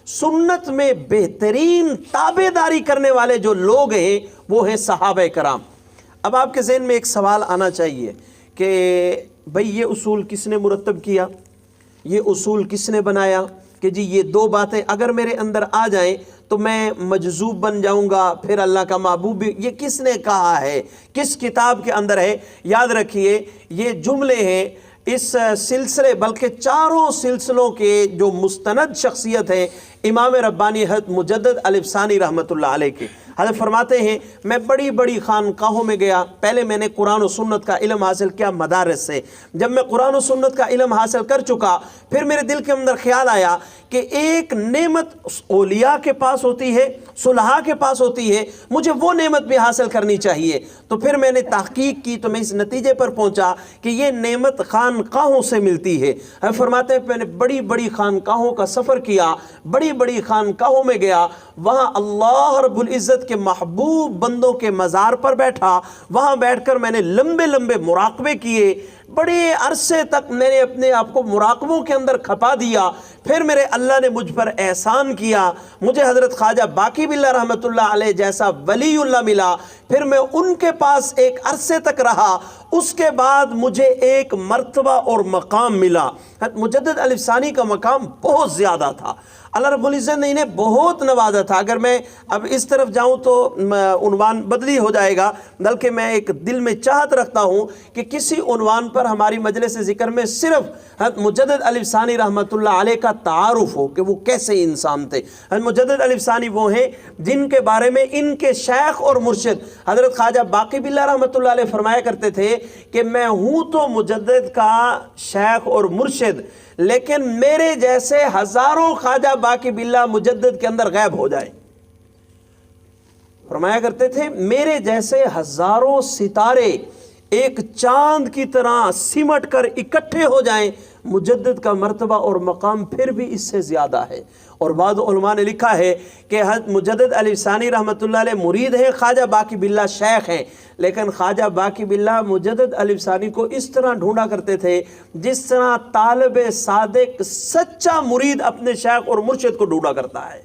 سنت میں بہترین تابعداری کرنے والے جو لوگ ہیں وہ ہیں صحابہ کرام۔ اب آپ کے ذہن میں ایک سوال آنا چاہیے کہ بھئی یہ اصول کس نے مرتب کیا، یہ اصول کس نے بنایا کہ جی یہ 2 باتیں اگر میرے اندر آ جائیں تو میں مجذوب بن جاؤں گا، پھر اللہ کا محبوب بھی۔ یہ کس نے کہا ہے، کس کتاب کے اندر ہے؟ یاد رکھیے یہ جملے ہیں اس سلسلے بلکہ 4 سلسلوں کے جو مستند شخصیت ہیں امام ربانی حضرت مجدد الفسانی رحمۃ اللہ علیہ کے۔ حضرت فرماتے ہیں میں بڑی بڑی خانقاہوں میں گیا، پہلے میں نے قرآن و سنت کا علم حاصل کیا مدارس سے۔ جب میں قرآن و سنت کا علم حاصل کر چکا، پھر میرے دل کے اندر خیال آیا کہ ایک نعمت اولیاء کے پاس ہوتی ہے، صلحاء کے پاس ہوتی ہے، مجھے وہ نعمت بھی حاصل کرنی چاہیے۔ تو پھر میں نے تحقیق کی تو میں اس نتیجے پر پہنچا کہ یہ نعمت خانقاہوں سے ملتی ہے۔ فرماتے ہیں میں نے بڑی بڑی خانقاہوں کا سفر کیا، بڑی بڑی بڑی خانقاہوں میں گیا، وہاں اللہ رب العزت کے محبوب بندوں کے مزار پر بیٹھا، وہاں بیٹھ کر میں نے لمبے لمبے مراقبے کیے، بڑے عرصے تک میں نے اپنے آپ کو مراقبوں کے اندر کھپا دیا۔ پھر میرے اللہ نے مجھ پر احسان کیا، مجھے حضرت خواجہ باقی باللہ رحمۃ اللہ علیہ جیسا ولی اللہ ملا، پھر میں ان کے پاس ایک عرصے تک رہا، اس کے بعد مجھے ایک مرتبہ اور مقام ملا۔ مجدد الف ثانی کا مقام بہت زیادہ تھا، اللہ رب العزت نے انہیں بہت نوازا تھا۔ اگر میں اب اس طرف جاؤں تو عنوان بدلی ہو جائے گا، بلکہ میں ایک دل میں چاہت رکھتا ہوں کہ کسی عنوان پر ہماری مجلس ذکر میں صرف حضرت مجدد الف ثانی رحمۃ اللہ علیہ کا تعارف ہو کہ وہ کیسے انسان تھے۔ حضرت مجدد الف ثانی وہ ہیں جن کے بارے میں ان کے شیخ اور مرشد حضرت خواجہ باقی باللہ رحمۃ اللہ علیہ فرمایا کرتے تھے کہ میں ہوں تو مجدد کا شیخ اور مرشد، لیکن میرے جیسے ہزاروں خواجہ باقی باللہ مجدد کے اندر غائب ہو جائیں۔ فرمایا کرتے تھے میرے جیسے ہزاروں ستارے ایک چاند کی طرح سمٹ کر اکٹھے ہو جائیں، مجدد کا مرتبہ اور مقام پھر بھی اس سے زیادہ ہے۔ اور بعض علماء نے لکھا ہے کہ حضرت مجدد الف ثانی رحمۃ اللہ علیہ مرید ہیں، خواجہ باقی باللہ شیخ ہیں، لیکن خواجہ باقی باللہ مجدد الف ثانی کو اس طرح ڈھونڈا کرتے تھے جس طرح طالب صادق سچا مرید اپنے شیخ اور مرشد کو ڈھونڈا کرتا ہے۔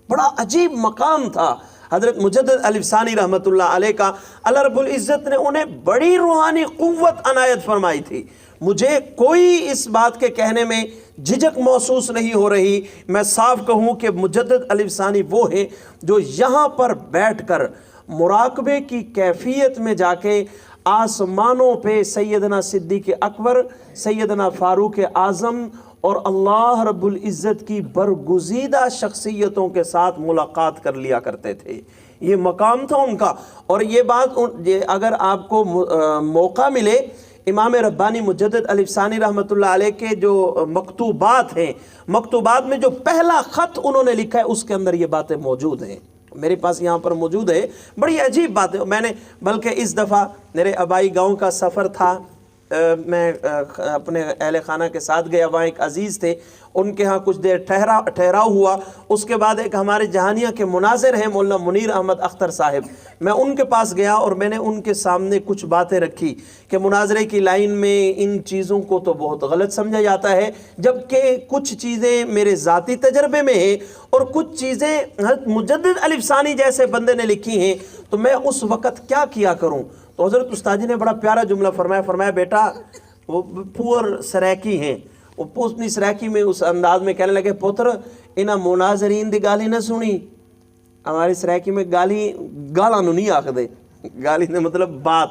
بڑا عجیب مقام تھا حضرت مجدد الف ثانی رحمۃ اللہ علیہ کا۔ اللہ رب العزت نے انہیں بڑی روحانی قوت عنایت فرمائی تھی۔ مجھے کوئی اس بات کے کہنے میں جھجک محسوس نہیں ہو رہی، میں صاف کہوں کہ مجدد الف ثانی وہ ہیں جو یہاں پر بیٹھ کر مراقبے کی کیفیت میں جا کے آسمانوں پہ سیدنا صدیق اکبر، سیدنا فاروق اعظم اور اللہ رب العزت کی برگزیدہ شخصیتوں کے ساتھ ملاقات کر لیا کرتے تھے۔ یہ مقام تھا ان کا۔ اور یہ بات اگر آپ کو موقع ملے، امام ربانی مجدد الف ثانی رحمۃ اللہ علیہ کے جو مکتوبات ہیں، مکتوبات میں جو پہلا خط انہوں نے لکھا ہے اس کے اندر یہ باتیں موجود ہیں، میرے پاس یہاں پر موجود ہے۔ بڑی عجیب بات ہے۔ میں نے بلکہ اس دفعہ میرے آبائی گاؤں کا سفر تھا، میں اپنے اہل خانہ کے ساتھ گیا، وہاں ایک عزیز تھے، ان کے ہاں کچھ دیر ٹھہراؤ ہوا۔ اس کے بعد ایک ہمارے جہانیہ کے مناظر ہیں مولانا منیر احمد اختر صاحب، میں ان کے پاس گیا اور میں نے ان کے سامنے کچھ باتیں رکھی کہ مناظرے کی لائن میں ان چیزوں کو تو بہت غلط سمجھا جاتا ہے، جبکہ کچھ چیزیں میرے ذاتی تجربے میں ہیں اور کچھ چیزیں حضرت مجدد الف ثانی جیسے بندے نے لکھی ہیں، تو میں اس وقت کیا کیا کروں؟ تو حضرت استاد جی نے بڑا پیارا جملہ فرمایا بیٹا وہ پور سریکی ہیں، وہ پوسنی سریکی میں اس انداز میں کہنے لگے پوتر انہاں مناظرین دی گالی نہ سنی، ہماری سریکی میں گالاں نو نہیں آکھ دے، گالی نے مطلب بات،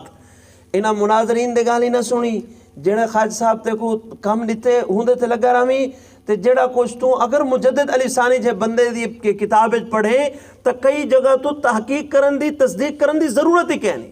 انہاں مناظرین دی گالی نہ سنی، جڑے خواجہ صاحب تے کو کم دیتے ہوندے تے لگا رامی تے جڑا کچھ تو اگر مجدد الف ثانی جے بندے دی کتاب پڑھے تو کئی جگہ تو تحقیق کرن دی تصدیق کرن دی ضرورت ہی کہنی،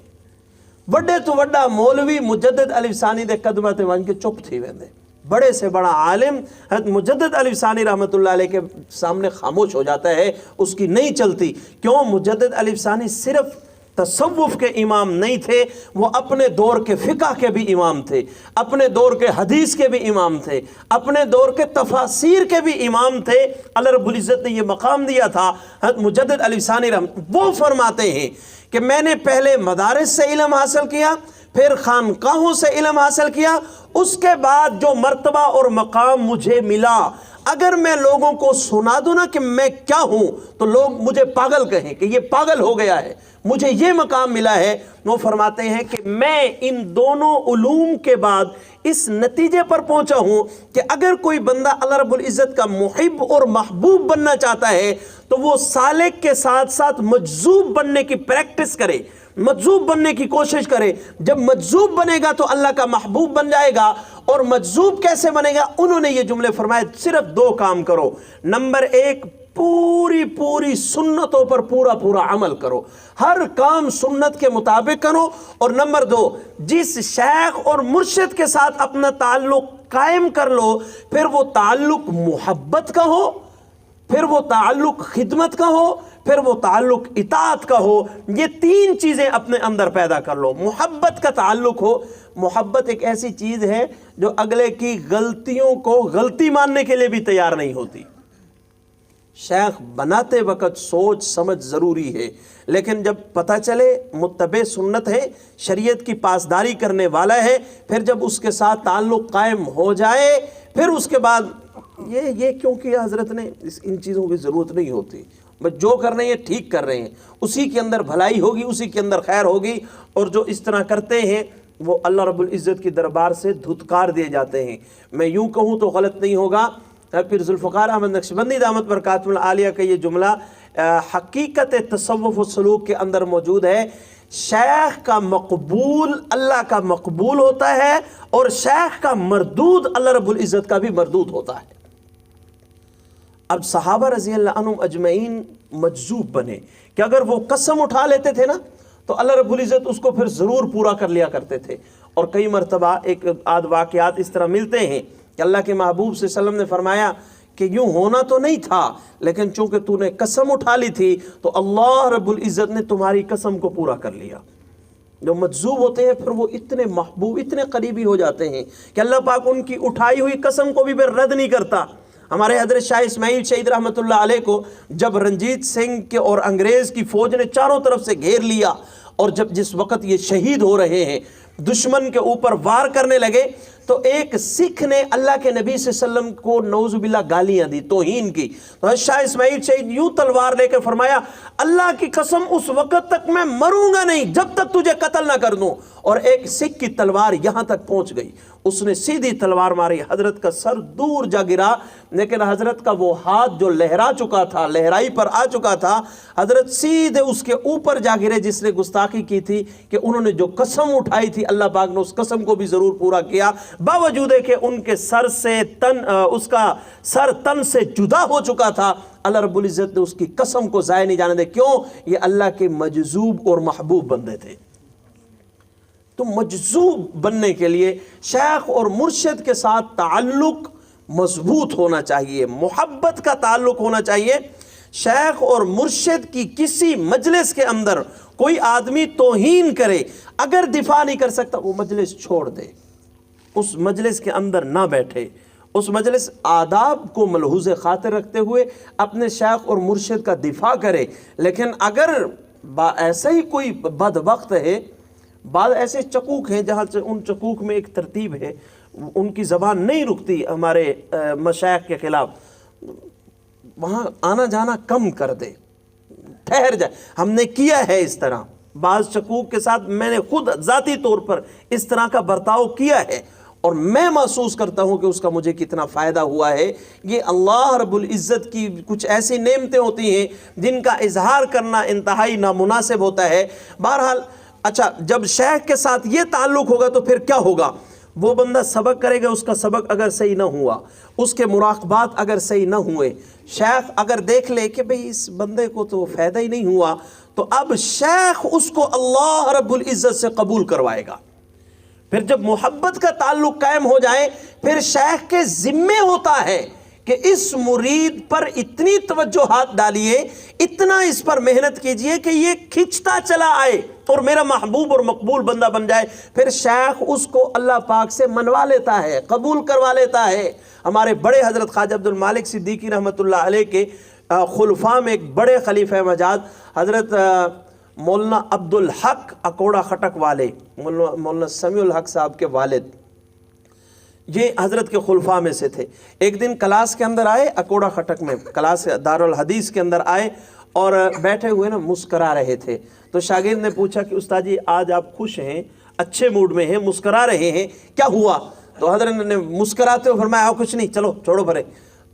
وڈے تو وڈا مولوی مجدد الف ثانی دے قدمہ تے ون کے چپ تھی ویندے، بڑے سے بڑا عالم حضرت مجدد الف ثانی رحمۃ اللہ علیہ کے سامنے خاموش ہو جاتا ہے، اس کی نہیں چلتی۔ کیوں؟ مجدد الف ثانی صرف تصوف کے امام نہیں تھے، وہ اپنے دور کے فقہ کے بھی امام تھے، اپنے دور کے حدیث کے بھی امام تھے، اپنے دور کے تفاسیر کے بھی امام تھے۔ اللہ رب العزت نے یہ مقام دیا تھا حضرت مجدد الف ثانی وہ فرماتے ہیں کہ میں نے پہلے مدارس سے علم حاصل کیا، پھر خانقاہوں سے علم حاصل کیا، اس کے بعد جو مرتبہ اور مقام مجھے ملا، اگر میں لوگوں کو سنا دوں نا کہ میں کیا ہوں تو لوگ مجھے پاگل کہیں کہ یہ پاگل ہو گیا ہے، مجھے یہ مقام ملا ہے۔ وہ فرماتے ہیں کہ میں ان دونوں علوم کے بعد اس نتیجے پر پہنچا ہوں کہ اگر کوئی بندہ اللہ رب العزت کا محب اور محبوب بننا چاہتا ہے تو وہ سالک کے ساتھ ساتھ مجذوب بننے کی پریکٹس کرے، مجذوب بننے کی کوشش کرے۔ جب مجذوب بنے گا تو اللہ کا محبوب بن جائے گا۔ اور مجذوب کیسے بنے گا؟ انہوں نے یہ جملے فرمائے، صرف دو کام کرو۔ نمبر ایک، پوری سنتوں پر پورا عمل کرو، ہر کام سنت کے مطابق کرو۔ اور نمبر دو، جس شیخ اور مرشد کے ساتھ اپنا تعلق قائم کر لو، پھر وہ تعلق محبت کا ہو، پھر وہ تعلق خدمت کا ہو، پھر وہ تعلق اطاعت کا ہو۔ یہ تین چیزیں اپنے اندر پیدا کر لو۔ محبت کا تعلق ہو، محبت ایک ایسی چیز ہے جو اگلے کی غلطیوں کو غلطی ماننے کے لیے بھی تیار نہیں ہوتی۔ شیخ بناتے وقت سوچ سمجھ ضروری ہے، لیکن جب پتہ چلے متبع سنت ہے، شریعت کی پاسداری کرنے والا ہے، پھر جب اس کے ساتھ تعلق قائم ہو جائے، پھر اس کے بعد یہ کیوں کیا حضرت نے، ان چیزوں کی ضرورت نہیں ہوتی۔ بس جو کر رہے ہیں ٹھیک کر رہے ہیں، اسی کے اندر بھلائی ہوگی، اسی کے اندر خیر ہوگی، اور جو اس طرح کرتے ہیں وہ اللہ رب العزت کی دربار سے دھتکار دیے جاتے ہیں۔ میں یوں کہوں تو غلط نہیں ہوگا، پھر ذوالفقار احمد نقشبندی دامت برکاتہ العالیہ کا یہ جملہ حقیقت تصوف و سلوک کے اندر موجود ہے۔ شیخ کا مقبول اللہ کا مقبول ہوتا ہے، اور شیخ کا مردود اللہ رب العزت کا بھی مردود ہوتا ہے۔ اب صحابہ رضی اللہ عنہم اجمعین مجذوب بنے کہ اگر وہ قسم اٹھا لیتے تھے نا تو اللہ رب العزت اس کو پھر ضرور پورا کر لیا کرتے تھے۔ اور کئی مرتبہ ایک آدھ واقعات اس طرح ملتے ہیں کہ اللہ کے محبوب صلی اللہ علیہ وسلم نے فرمایا کہ یوں ہونا تو نہیں تھا، لیکن چونکہ تو نے قسم اٹھا لی تھی تو اللہ رب العزت نے تمہاری قسم کو پورا کر لیا۔ جو مجذوب ہوتے ہیں پھر وہ اتنے محبوب، اتنے قریبی ہو جاتے ہیں کہ اللہ پاک ان کی اٹھائی ہوئی قسم کو بھی پھر رد نہیں کرتا۔ ہمارے حضرت شاہ اسماعیل شہید رحمۃ اللہ علیہ کو جب رنجیت سنگھ کے اور انگریز کی فوج نے چاروں طرف سے گھیر لیا، اور جس وقت یہ شہید ہو رہے ہیں، دشمن کے اوپر وار کرنے لگے، تو ایک سکھ نے اللہ کے نبی صلی اللہ علیہ وسلم کو نعوذ باللہ گالیاں دی، توہین کی۔ تو شاہ اسماعیل شہید یوں تلوار لے کے فرمایا، اللہ کی قسم اس وقت تک میں مروں گا نہیں جب تک تجھے قتل نہ کر دوں۔ اور ایک سکھ کی تلوار یہاں تک پہنچ گئی، اس نے سیدھی تلوار ماری، حضرت کا سر دور جا گرا، لیکن حضرت کا وہ ہاتھ جو لہرا چکا تھا، لہرائی پر آ چکا تھا، حضرت سیدھے اس کے اوپر جا گرے جس نے گستاخی کی تھی کہ انہوں نے جو قسم اٹھائی تھی اللہ پاک نے اس قسم کو بھی ضرور پورا کیا، باوجود کہ ان کے سر سے اس کا سر تن سے جدا ہو چکا تھا۔ اللہ رب العزت نے اس کی قسم کو ضائع نہیں جانے دے۔ کیوں؟ یہ اللہ کے مجذوب اور محبوب بندے تھے۔ تو مجذوب بننے کے لیے شیخ اور مرشد کے ساتھ تعلق مضبوط ہونا چاہیے، محبت کا تعلق ہونا چاہیے۔ شیخ اور مرشد کی کسی مجلس کے اندر کوئی آدمی توہین کرے، اگر دفاع نہیں کر سکتا وہ مجلس چھوڑ دے، اس مجلس کے اندر نہ بیٹھے، اس مجلس آداب کو ملحوظ خاطر رکھتے ہوئے اپنے شیخ اور مرشد کا دفاع کرے۔ لیکن اگر ایسا ہی کوئی بد وقت ہے، بعض ایسے چکوک ہیں جہاں ان چکوک میں ایک ترتیب ہے، ان کی زبان نہیں رکتی ہمارے مشائخ کے خلاف، وہاں آنا جانا کم کر دے، ٹھہر جائے۔ ہم نے کیا ہے اس طرح، بعض چکوک کے ساتھ میں نے خود ذاتی طور پر اس طرح کا برتاؤ کیا ہے، اور میں محسوس کرتا ہوں کہ اس کا مجھے کتنا فائدہ ہوا ہے۔ یہ اللہ رب العزت کی کچھ ایسی نعمتیں ہوتی ہیں جن کا اظہار کرنا انتہائی نامناسب ہوتا ہے۔ بہرحال اچھا، جب شیخ کے ساتھ یہ تعلق ہوگا تو پھر کیا ہوگا؟ وہ بندہ سبق کرے گا، اس کا سبق اگر صحیح نہ ہوا، اس کے مراقبات اگر صحیح نہ ہوئے، شیخ اگر دیکھ لے کہ بھئی اس بندے کو تو فائدہ ہی نہیں ہوا، تو اب شیخ اس کو اللہ رب العزت سے قبول کروائے گا۔ پھر جب محبت کا تعلق قائم ہو جائے، پھر شیخ کے ذمے ہوتا ہے کہ اس مرید پر اتنی توجہات ڈالیے، اتنا اس پر محنت کیجئے کہ یہ کھچتا چلا آئے اور میرا محبوب اور مقبول بندہ بن جائے۔ پھر شیخ اس کو اللہ پاک سے منوا لیتا ہے، قبول کروا لیتا ہے۔ ہمارے بڑے حضرت خواجہ عبد المالک صدیقی رحمۃ اللہ علیہ کے خلفاء میں ایک بڑے خلیفہ مجاز حضرت مولانا عبد الحق اکوڑا خٹک والے، مولانا سمیع الحق صاحب کے والد، یہ حضرت کے خلفاء میں سے تھے۔ ایک دن کلاس کے اندر آئے، اکوڑا خٹک میں کلاس دارالحدیث کے اندر آئے، اور بیٹھے ہوئے نا مسکرا رہے تھے۔ تو شاگرد نے پوچھا کہ استاد جی آج آپ خوش ہیں، اچھے موڈ میں ہیں، مسکرا رہے ہیں، کیا ہوا؟ تو حضرت نے مسکراتے ہوئے فرمایا کچھ نہیں، چلو چھوڑو بھرے۔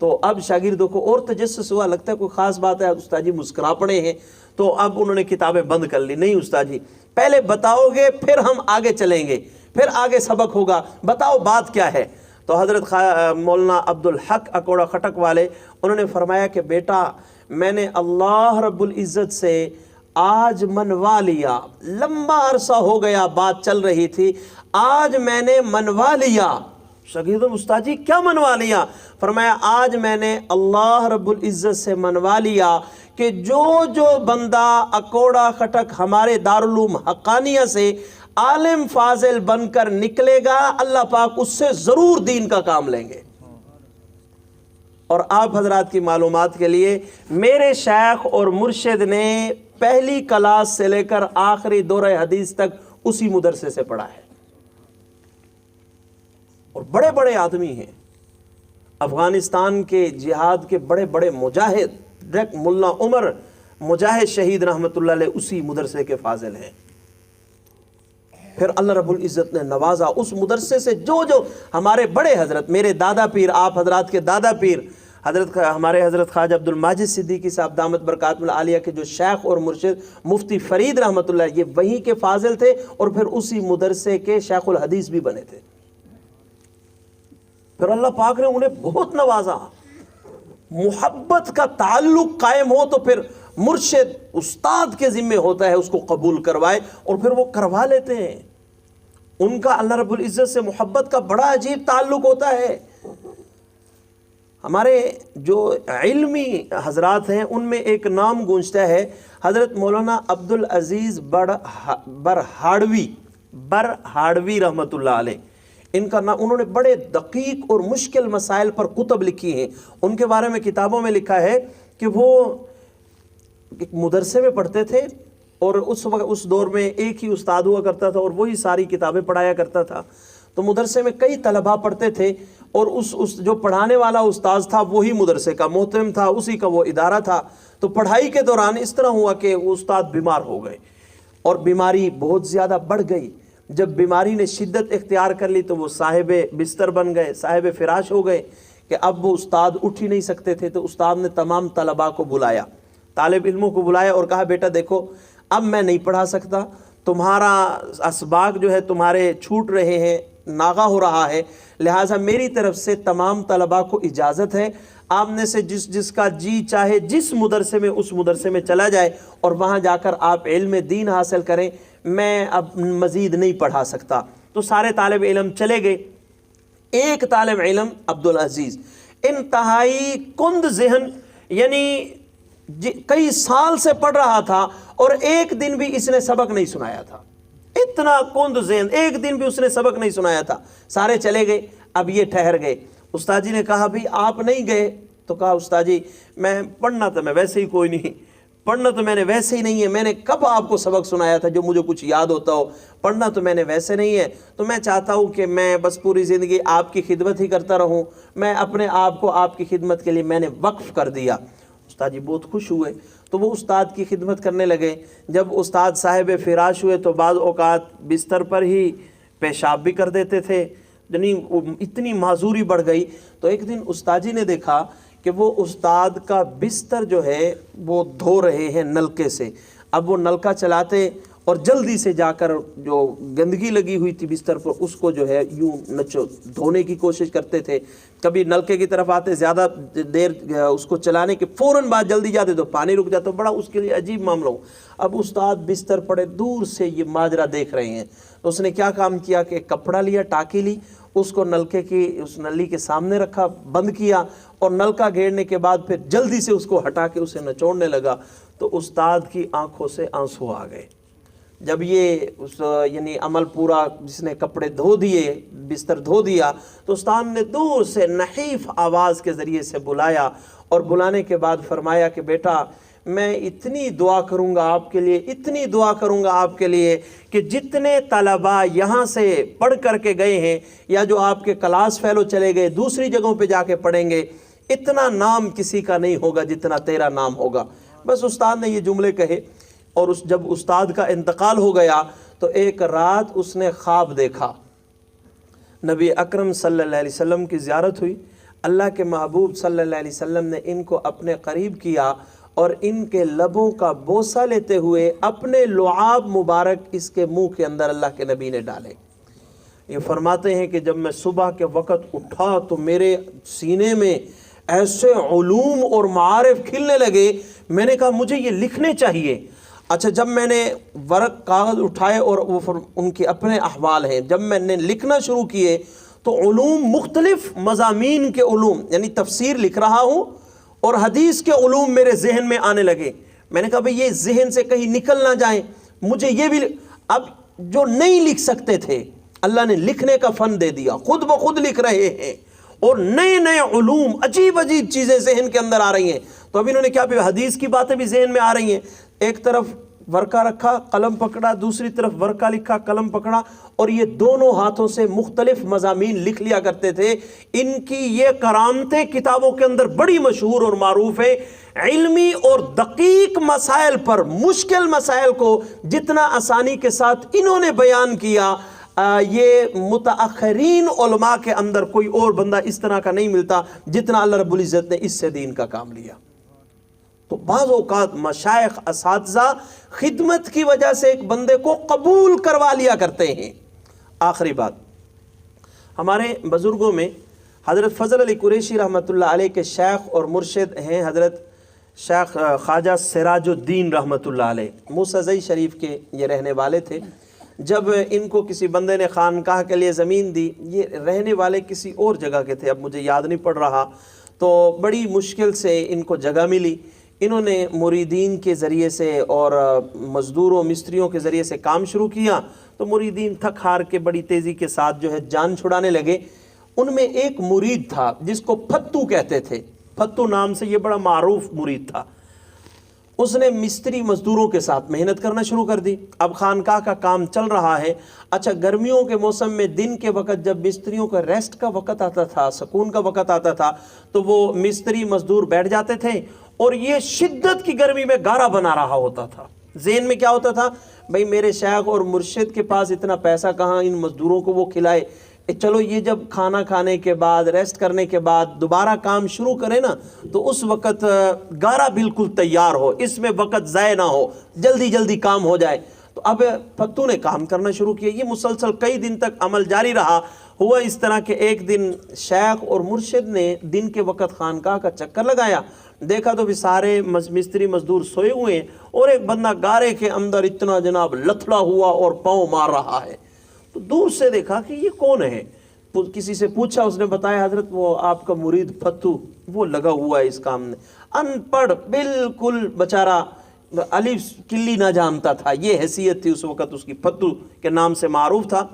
تو اب شاگردوں کو اور تجسس ہوا، لگتا ہے کوئی خاص بات ہے، استاد جی مسکرا پڑے ہیں۔ تو اب انہوں نے کتابیں بند کر لی، نہیں استاد جی پہلے بتاؤ گے پھر ہم آگے چلیں گے، پھر آگے سبق ہوگا، بتاؤ بات کیا ہے۔ تو حضرت مولانا عبد الحق اکوڑا خٹک والے انہوں نے فرمایا کہ بیٹا میں نے اللہ رب العزت سے آج منوا لیا، لمبا عرصہ ہو گیا بات چل رہی تھی، آج میں نے منوا لیا۔ شاگردوں استاد جی کیا منوا لیا؟ فرمایا آج میں نے اللہ رب العزت سے منوا لیا کہ جو بندہ اکوڑا خٹک ہمارے دارالعلوم حقانیہ سے عالم فاضل بن کر نکلے گا، اللہ پاک اس سے ضرور دین کا کام لیں گے۔ اور آپ حضرات کی معلومات کے لیے میرے شیخ اور مرشد نے پہلی کلاس سے لے کر آخری دورہ حدیث تک اسی مدرسے سے پڑھا ہے، اور بڑے بڑے آدمی ہیں افغانستان کے جہاد کے بڑے بڑے مجاہد، ملا عمر مجاہد شہید رحمت اللہ علیہ اسی مدرسے کے فاضل ہیں۔ پھر اللہ رب العزت نے نوازا اس مدرسے سے جو ہمارے بڑے حضرت، میرے دادا پیر، آپ حضرات کے دادا پیر ہمارے حضرت خواجہ عبد الماجد صدیقی صاحب دامت برکاتہ العالیہ کے جو شیخ اور مرشد مفتی فرید رحمت اللہ، یہ وہیں کے فاضل تھے اور پھر اسی مدرسے کے شیخ الحدیث بھی بنے تھے۔ پھر اللہ پاک نے انہیں بہت نوازا۔ محبت کا تعلق قائم ہو تو پھر مرشد استاد کے ذمہ ہوتا ہے اس کو قبول کروائے، اور پھر وہ کروا لیتے ہیں۔ ان کا اللہ رب العزت سے محبت کا بڑا عجیب تعلق ہوتا ہے۔ ہمارے جو علمی حضرات ہیں ان میں ایک نام گونجتا ہے، حضرت مولانا عبد العزیز برہاڑوی رحمت اللہ علیہ، ان کا نام، انہوں نے بڑے دقیق اور مشکل مسائل پر کتب لکھی ہیں۔ ان کے بارے میں کتابوں میں لکھا ہے کہ وہ ایک مدرسے میں پڑھتے تھے، اور اس دور میں ایک ہی استاد ہوا کرتا تھا اور وہی ساری کتابیں پڑھایا کرتا تھا۔ تو مدرسے میں کئی طلباء پڑھتے تھے، اور اس جو پڑھانے والا استاد تھا وہی مدرسے کا محترم تھا، اسی کا وہ ادارہ تھا۔ تو پڑھائی کے دوران اس طرح ہوا کہ وہ استاد بیمار ہو گئے، اور بیماری بہت زیادہ بڑھ گئی۔ جب بیماری نے شدت اختیار کر لی تو وہ صاحب بستر بن گئے، صاحب فراش ہو گئے کہ اب وہ استاد اٹھ ہی نہیں سکتے تھے۔ تو استاد نے تمام طلباء کو بلایا، طالب علموں کو بلایا اور کہا بیٹا دیکھو اب میں نہیں پڑھا سکتا، تمہارا اسباق جو ہے تمہارے چھوٹ رہے ہیں، ناغہ ہو رہا ہے، لہٰذا میری طرف سے تمام طلباء کو اجازت ہے، آپ نے سے جس کا جی چاہے جس مدرسے میں اس مدرسے میں چلا جائے اور وہاں جا کر آپ علم دین حاصل کریں، میں اب مزید نہیں پڑھا سکتا۔ تو سارے طالب علم چلے گئے۔ ایک طالب علم عبدالعزیز انتہائی کند ذہن، یعنی کئی سال سے پڑھ رہا تھا اور ایک دن بھی اس نے سبق نہیں سنایا تھا، اتنا کند ذہن، ایک دن بھی اس نے سبق نہیں سنایا تھا۔ سارے چلے گئے، اب یہ ٹھہر گئے۔ استاد جی نے کہا بھی آپ نہیں گئے؟ تو کہا استاد جی میں پڑھنا تو میں ویسے ہی کوئی نہیں، پڑھنا تو میں نے ویسے ہی نہیں ہے، میں نے کب آپ کو سبق سنایا تھا جو مجھے کچھ یاد ہوتا ہو، پڑھنا تو میں نے ویسے نہیں ہے، تو میں چاہتا ہوں کہ میں بس پوری زندگی آپ کی خدمت ہی کرتا رہوں، میں اپنے آپ کو آپ کی خدمت کے لیے میں نے وقف کر دیا۔ استاد جی بہت خوش ہوئے، تو وہ استاد کی خدمت کرنے لگے۔ جب استاد صاحب فراش ہوئے تو بعض اوقات بستر پر ہی پیشاب بھی کر دیتے تھے، یعنی اتنی معذوری بڑھ گئی۔ تو ایک دن استاد جی نے دیکھا کہ وہ استاد کا بستر جو ہے وہ دھو رہے ہیں نلکے سے۔ اب وہ نلکا چلاتے اور جلدی سے جا کر جو گندگی لگی ہوئی تھی بستر پر اس کو جو ہے یوں دھونے کی کوشش کرتے تھے۔ کبھی نلکے کی طرف آتے، زیادہ دیر اس کو چلانے کے فوراً بعد جلدی جاتے تو پانی رک جاتا، بڑا اس کے لیے عجیب معاملہ ہو۔ اب استاد بستر پڑے دور سے یہ ماجرا دیکھ رہے ہیں، تو اس نے کیا کام کیا کہ کپڑا لیا، ٹاکی لی، اس کو نلکے کی اس نلی کے سامنے رکھا، بند کیا، اور نلکا گھیرنے کے بعد پھر جلدی سے اس کو ہٹا کے اسے نچوڑنے لگا۔ تو استاد کی آنکھوں سے آنسو آ گئے۔ جب یہ یعنی عمل پورا، جس نے کپڑے دھو دیے، بستر دھو دیا، تو استاد نے دور سے نحیف آواز کے ذریعے سے بلایا، اور بلانے کے بعد فرمایا کہ بیٹا میں اتنی دعا کروں گا آپ کے لیے، اتنی دعا کروں گا آپ کے لیے کہ جتنے طلباء یہاں سے پڑھ کر کے گئے ہیں یا جو آپ کے کلاس فیلو چلے گئے دوسری جگہوں پہ جا کے پڑھیں گے، اتنا نام کسی کا نہیں ہوگا جتنا تیرا نام ہوگا۔ بس استاد نے یہ جملے کہے، اور جب استاد کا انتقال ہو گیا تو ایک رات اس نے خواب دیکھا، نبی اکرم صلی اللہ علیہ وسلم کی زیارت ہوئی، اللہ کے محبوب صلی اللہ علیہ وسلم نے ان کو اپنے قریب کیا اور ان کے لبوں کا بوسہ لیتے ہوئے اپنے لعاب مبارک اس کے منہ کے اندر اللہ کے نبی نے ڈالے۔ یہ فرماتے ہیں کہ جب میں صبح کے وقت اٹھا تو میرے سینے میں ایسے علوم اور معارف کھلنے لگے، میں نے کہا مجھے یہ لکھنے چاہیے۔ اچھا، جب میں نے ورق کاغذ اٹھائے اور وہ ان کے اپنے احوال ہیں، جب میں نے لکھنا شروع کیے تو علوم، مختلف مضامین کے علوم، یعنی تفسیر لکھ رہا ہوں اور حدیث کے علوم میرے ذہن میں آنے لگے۔ میں نے کہا بھئی یہ ذہن سے کہیں نکل نہ جائیں، مجھے یہ بھی اب جو نہیں لکھ سکتے تھے اللہ نے لکھنے کا فن دے دیا، خود بخود لکھ رہے ہیں، اور نئے نئے علوم، عجیب عجیب چیزیں ذہن کے اندر آ رہی ہیں. تو اب انہوں نے کیا بھی حدیث کی باتیں بھی ذہن میں آ رہی ہیں. ایک طرف ورقہ رکھا، قلم پکڑا، دوسری طرف ورقہ لکھا، قلم پکڑا، اور یہ دونوں ہاتھوں سے مختلف مضامین لکھ لیا کرتے تھے. ان کی یہ کرامتیں کتابوں کے اندر بڑی مشہور اور معروف ہے. علمی اور دقیق مسائل پر، مشکل مسائل کو جتنا آسانی کے ساتھ انہوں نے بیان کیا، یہ متاخرین علماء کے اندر کوئی اور بندہ اس طرح کا نہیں ملتا جتنا اللہ رب العزت نے اس سے دین کا کام لیا. تو بعض اوقات مشائخ، اساتذہ خدمت کی وجہ سے ایک بندے کو قبول کروا لیا کرتے ہیں. آخری بات، ہمارے بزرگوں میں حضرت فضل علی قریشی رحمۃ اللہ علیہ کے شیخ اور مرشد ہیں حضرت شیخ خواجہ سراج الدین رحمۃ اللہ علیہ. موسیٰ شریف کے یہ رہنے والے تھے. جب ان کو کسی بندے نے خانقاہ کے لیے زمین دی، یہ رہنے والے کسی اور جگہ کے تھے، اب مجھے یاد نہیں پڑ رہا، تو بڑی مشکل سے ان کو جگہ ملی. انہوں نے مریدین کے ذریعے سے اور مزدوروں مستریوں کے ذریعے سے کام شروع کیا. تو مریدین تھک ہار کے بڑی تیزی کے ساتھ جو ہے جان چھڑانے لگے. ان میں ایک مرید تھا جس کو پھتو کہتے تھے، پھتو نام سے یہ بڑا معروف مرید تھا. اس نے مستری مزدوروں کے ساتھ محنت کرنا شروع کر دی. اب خانقاہ کا کام چل رہا ہے. اچھا، گرمیوں کے موسم میں دن کے وقت جب مستریوں کا ریسٹ کا وقت آتا تھا، سکون کا وقت آتا تھا، تو وہ مستری مزدور بیٹھ جاتے تھے اور یہ شدت کی گرمی میں گارا بنا رہا ہوتا تھا. ذہن میں کیا ہوتا تھا؟ بھئی میرے شیخ اور مرشد کے پاس اتنا پیسہ کہاں ان مزدوروں کو وہ کھلائے. چلو یہ جب کھانا کھانے کے بعد، ریسٹ کرنے کے بعد دوبارہ کام شروع کرے نا، تو اس وقت گارا بالکل تیار ہو، اس میں وقت ضائع نہ ہو، جلدی جلدی کام ہو جائے. تو اب پتو نے کام کرنا شروع کیا. یہ مسلسل کئی دن تک عمل جاری رہا. ہوا اس طرح کہ ایک دن شیخ اور مرشد نے دن کے وقت خانقاہ کا چکر لگایا. دیکھا تو بھی سارے مستری مزدور سوئے ہوئے ہیں اور ایک بندہ گارے کے اندر اتنا جناب لتھڑا ہوا اور پاؤں مار رہا ہے. تو دور سے دیکھا کہ یہ کون ہے. کسی سے پوچھا، اس نے بتایا حضرت وہ آپ کا مرید پھتو، وہ لگا ہوا ہے اس کام میں. ان پڑھ، بالکل بیچارہ الف کلی نہ جانتا تھا. یہ حیثیت تھی اس وقت اس کی، پھتو کے نام سے معروف تھا.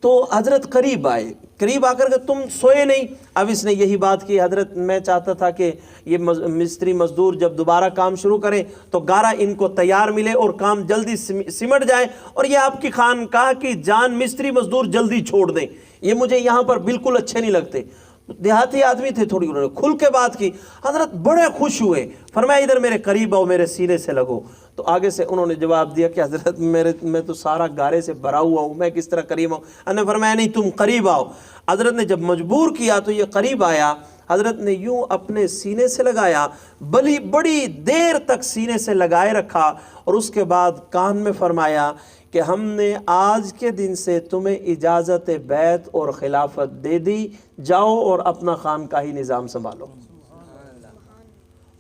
تو حضرت قریب آئے، قریب آ کر کہ تم سوئے نہیں. اب اس نے یہی بات کی، حضرت میں چاہتا تھا کہ یہ مستری مزدور جب دوبارہ کام شروع کریں تو گارا ان کو تیار ملے اور کام جلدی سمٹ جائے، اور یہ آپ کی خانقاہ کی جان مستری مزدور جلدی چھوڑ دیں. یہ مجھے یہاں پر بالکل اچھے نہیں لگتے. دیہاتی آدمی تھے تھوڑی، انہوں نے کھل کے بات کی. حضرت بڑے خوش ہوئے، فرمایا ادھر میرے قریب آؤ، میرے سینے سے لگو. تو آگے سے انہوں نے جواب دیا کہ حضرت میں تو سارا گارے سے بھرا ہوا ہوں، میں کس طرح قریب آؤں. انہوں نے فرمایا نہیں، تم قریب آؤ. حضرت نے جب مجبور کیا تو یہ قریب آیا. حضرت نے یوں اپنے سینے سے لگایا، بڑی دیر تک سینے سے لگائے رکھا، اور اس کے بعد کان میں فرمایا کہ ہم نے آج کے دن سے تمہیں اجازت بیعت اور خلافت دے دی، جاؤ اور اپنا خانقاہی نظام سنبھالو.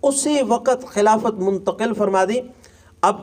اسی وقت خلافت منتقل فرما دی. اب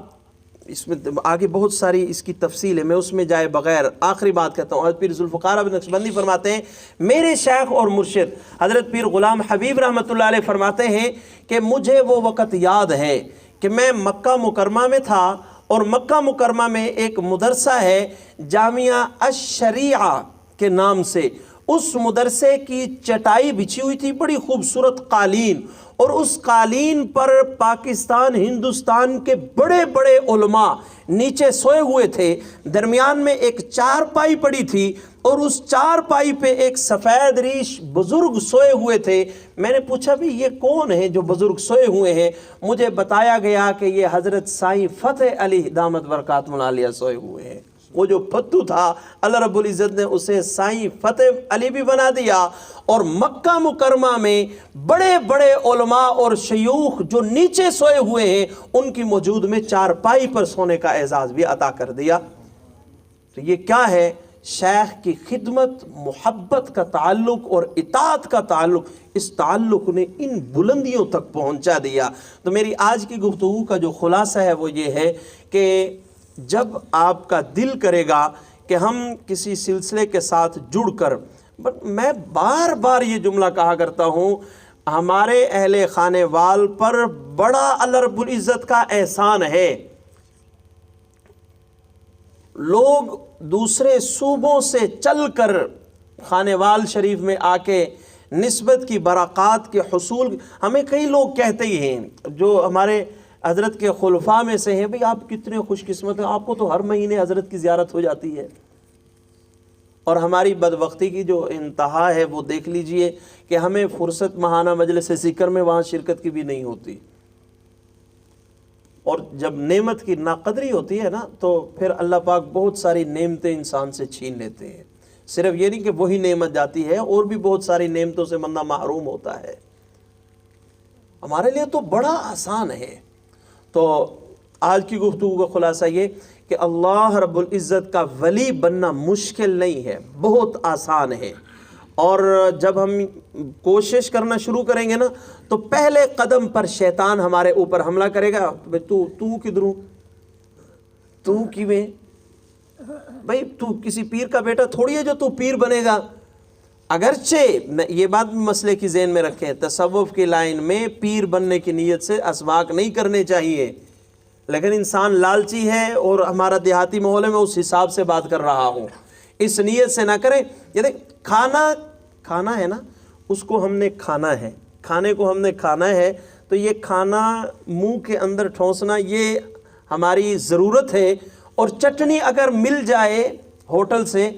اس میں آگے بہت ساری اس کی تفصیل ہے، میں اس میں جائے بغیر آخری بات کہتا ہوں. حضرت پیر ذوالفقار بن نقشبندی فرماتے ہیں، میرے شیخ اور مرشد حضرت پیر غلام حبیب رحمۃ اللہ علیہ فرماتے ہیں کہ مجھے وہ وقت یاد ہے کہ میں مکہ مکرمہ میں تھا، اور مکہ مکرمہ میں ایک مدرسہ ہے جامعہ الشریعہ کے نام سے. اس مدرسے کی چٹائی بچھی ہوئی تھی، بڑی خوبصورت قالین، اور اس قالین پر پاکستان ہندوستان کے بڑے بڑے علماء نیچے سوئے ہوئے تھے. درمیان میں ایک چارپائی پڑی تھی، اور اس چارپائی پہ ایک سفید ریش بزرگ سوئے ہوئے تھے. میں نے پوچھا بھی یہ کون ہیں جو بزرگ سوئے ہوئے ہیں؟ مجھے بتایا گیا کہ یہ حضرت سائیں فتح علی دامت برکاتہم العالیہ سوئے ہوئے ہیں. وہ جو پھتو تھا اللہ رب العزت نے اسے سائیں فتح علی بھی بنا دیا، اور مکہ مکرمہ میں بڑے بڑے علماء اور شیوخ جو نیچے سوئے ہوئے ہیں ان کی موجود میں چارپائی پر سونے کا اعزاز بھی عطا کر دیا. تو یہ کیا ہے؟ شیخ کی خدمت، محبت کا تعلق اور اطاعت کا تعلق. اس تعلق نے ان بلندیوں تک پہنچا دیا. تو میری آج کی گفتگو کا جو خلاصہ ہے وہ یہ ہے کہ جب آپ کا دل کرے گا کہ ہم کسی سلسلے کے ساتھ جڑ کر، میں بار بار یہ جملہ کہا کرتا ہوں، ہمارے اہل خانے وال پر بڑا اللہ رب العزت کا احسان ہے. لوگ دوسرے صوبوں سے چل کر خانوال شریف میں آ کے نسبت کی برکات کے حصول. ہمیں کئی لوگ کہتے ہی ہیں جو ہمارے حضرت کے خلفاء میں سے ہیں, بھئی آپ کتنے خوش قسمت ہیں, آپ کو تو ہر مہینے حضرت کی زیارت ہو جاتی ہے. اور ہماری بدبختی کی جو انتہا ہے وہ دیکھ لیجئے کہ ہمیں فرصت ماہانہ مجلس ذکر میں وہاں شرکت کی بھی نہیں ہوتی. اور جب نعمت کی ناقدری ہوتی ہے نا تو پھر اللہ پاک بہت ساری نعمتیں انسان سے چھین لیتے ہیں. صرف یہ نہیں کہ وہی نعمت جاتی ہے, اور بھی بہت ساری نعمتوں سے بندہ محروم ہوتا ہے. ہمارے لیے تو بڑا آسان ہے. تو آج کی گفتگو کا خلاصہ یہ کہ اللہ رب العزت کا ولی بننا مشکل نہیں ہے, بہت آسان ہے. اور جب ہم کوشش کرنا شروع کریں گے نا تو پہلے قدم پر شیطان ہمارے اوپر حملہ کرے گا. تو کدھروں, تو کیویں, بھئی تو کسی پیر کا بیٹا تھوڑی ہے جو تو پیر بنے گا. اگرچہ یہ بات بھی مسئلے کی ذہن میں رکھیں, تصوف کی لائن میں پیر بننے کی نیت سے اسباق نہیں کرنے چاہیے, لیکن انسان لالچی ہے اور ہمارا دیہاتی ماحول ہے, میں اس حساب سے بات کر رہا ہوں. اس نیت سے نہ کریں. یہ دیکھ کھانا ہے نا, اس کو ہم نے کھانا ہے, کھانے کو ہم نے کھانا ہے, تو یہ کھانا منہ کے اندر ٹھونسنا یہ ہماری ضرورت ہے. اور چٹنی اگر مل جائے ہوٹل سے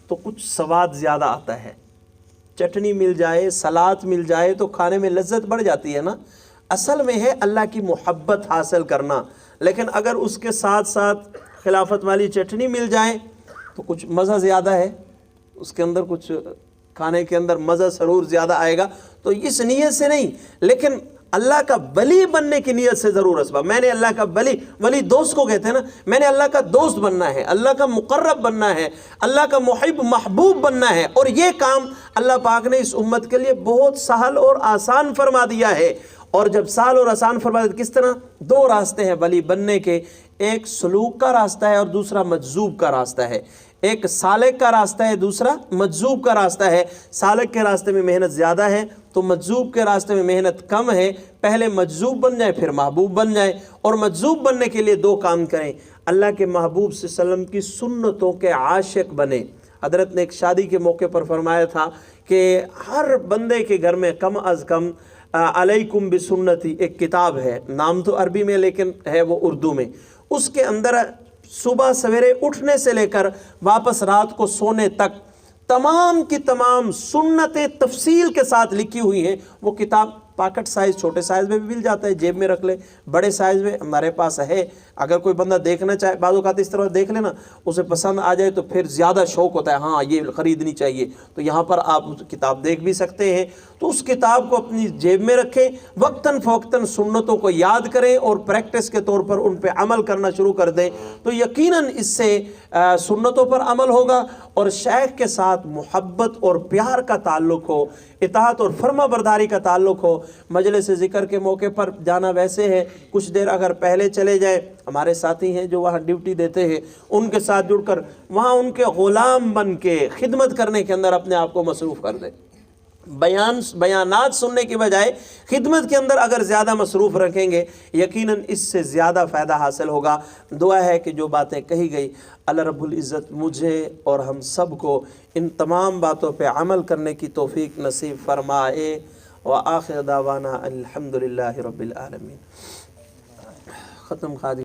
تو کچھ سواد زیادہ آتا ہے. چٹنی مل جائے, سلاد مل جائے تو کھانے میں لذت بڑھ جاتی ہے نا. اصل میں ہے اللہ کی محبت حاصل کرنا. لیکن اگر اس کے ساتھ ساتھ خلافت والی چٹنی مل جائے تو کچھ مزہ زیادہ ہے, اس کے اندر کچھ کھانے کے اندر مزہ ضرور زیادہ آئے گا. تو اس نیت سے نہیں, لیکن اللہ کا ولی بننے کی نیت سے ضرور اسباب. میں نے اللہ کا ولی دوست کو کہتے ہیں نا, میں نے اللہ کا دوست بننا ہے, اللہ کا مقرب بننا ہے, اللہ کا محب محبوب بننا ہے. اور یہ کام اللہ پاک نے اس امت کے لیے بہت سہل اور آسان فرما دیا ہے. اور جب سہل اور آسان فرما دیا, کس طرح؟ دو راستے ہیں ولی بننے کے, ایک سلوک کا راستہ ہے اور دوسرا مجذوب کا راستہ ہے. ایک سالک کا راستہ ہے, دوسرا مجذوب کا راستہ ہے. سالک کے راستے میں محنت زیادہ ہے تو مجذوب کے راستے میں محنت کم ہے. پہلے مجذوب بن جائے پھر محبوب بن جائے. اور مجذوب بننے کے لیے دو کام کریں, اللہ کے محبوب صلی اللہ علیہ وسلم کی سنتوں کے عاشق بنے. حضرت نے ایک شادی کے موقع پر فرمایا تھا کہ ہر بندے کے گھر میں کم از کم علیکم بسنتی ایک کتاب ہے, نام تو عربی میں لیکن ہے وہ اردو میں. اس کے اندر صبح سویرے اٹھنے سے لے کر واپس رات کو سونے تک تمام کی تمام سنتیں تفصیل کے ساتھ لکھی ہوئی ہیں. وہ کتاب پاکٹ سائز, چھوٹے سائز میں بھی مل جاتا ہے, جیب میں رکھ لے. بڑے سائز میں ہمارے پاس ہے, اگر کوئی بندہ دیکھنا چاہے, بعض اوقات اس طرح دیکھ لینا, اسے پسند آ جائے تو پھر زیادہ شوق ہوتا ہے, ہاں یہ خریدنی چاہیے, تو یہاں پر آپ کتاب دیکھ بھی سکتے ہیں. تو اس کتاب کو اپنی جیب میں رکھیں, وقتاً فوقتاً سنتوں کو یاد کریں اور پریکٹس کے طور پر ان پہ عمل کرنا شروع کر دیں, تو یقیناً اس سے سنتوں پر عمل ہوگا اور شیخ کے ساتھ محبت اور پیار کا تعلق ہو, اطاعت اور فرما برداری کا تعلق ہو. مجلس ذکر کے موقع پر جانا ویسے ہے, کچھ دیر اگر پہلے چلے جائیں, ہمارے ساتھی ہیں جو وہاں ڈیوٹی دیتے ہیں, ان کے ساتھ جڑ کر وہاں ان کے غلام بن کے خدمت کرنے کے اندر اپنے آپ کو مصروف کر دیں. بیانات سننے کی بجائے خدمت کے اندر اگر زیادہ مصروف رکھیں گے, یقیناً اس سے زیادہ فائدہ حاصل ہوگا. دعا ہے کہ جو باتیں کہی گئی اللہ رب العزت مجھے اور ہم سب کو ان تمام باتوں پہ عمل کرنے کی توفیق نصیب فرمائے. وآخر دعوانا الحمدللہ رب العالمین. ختم خادم.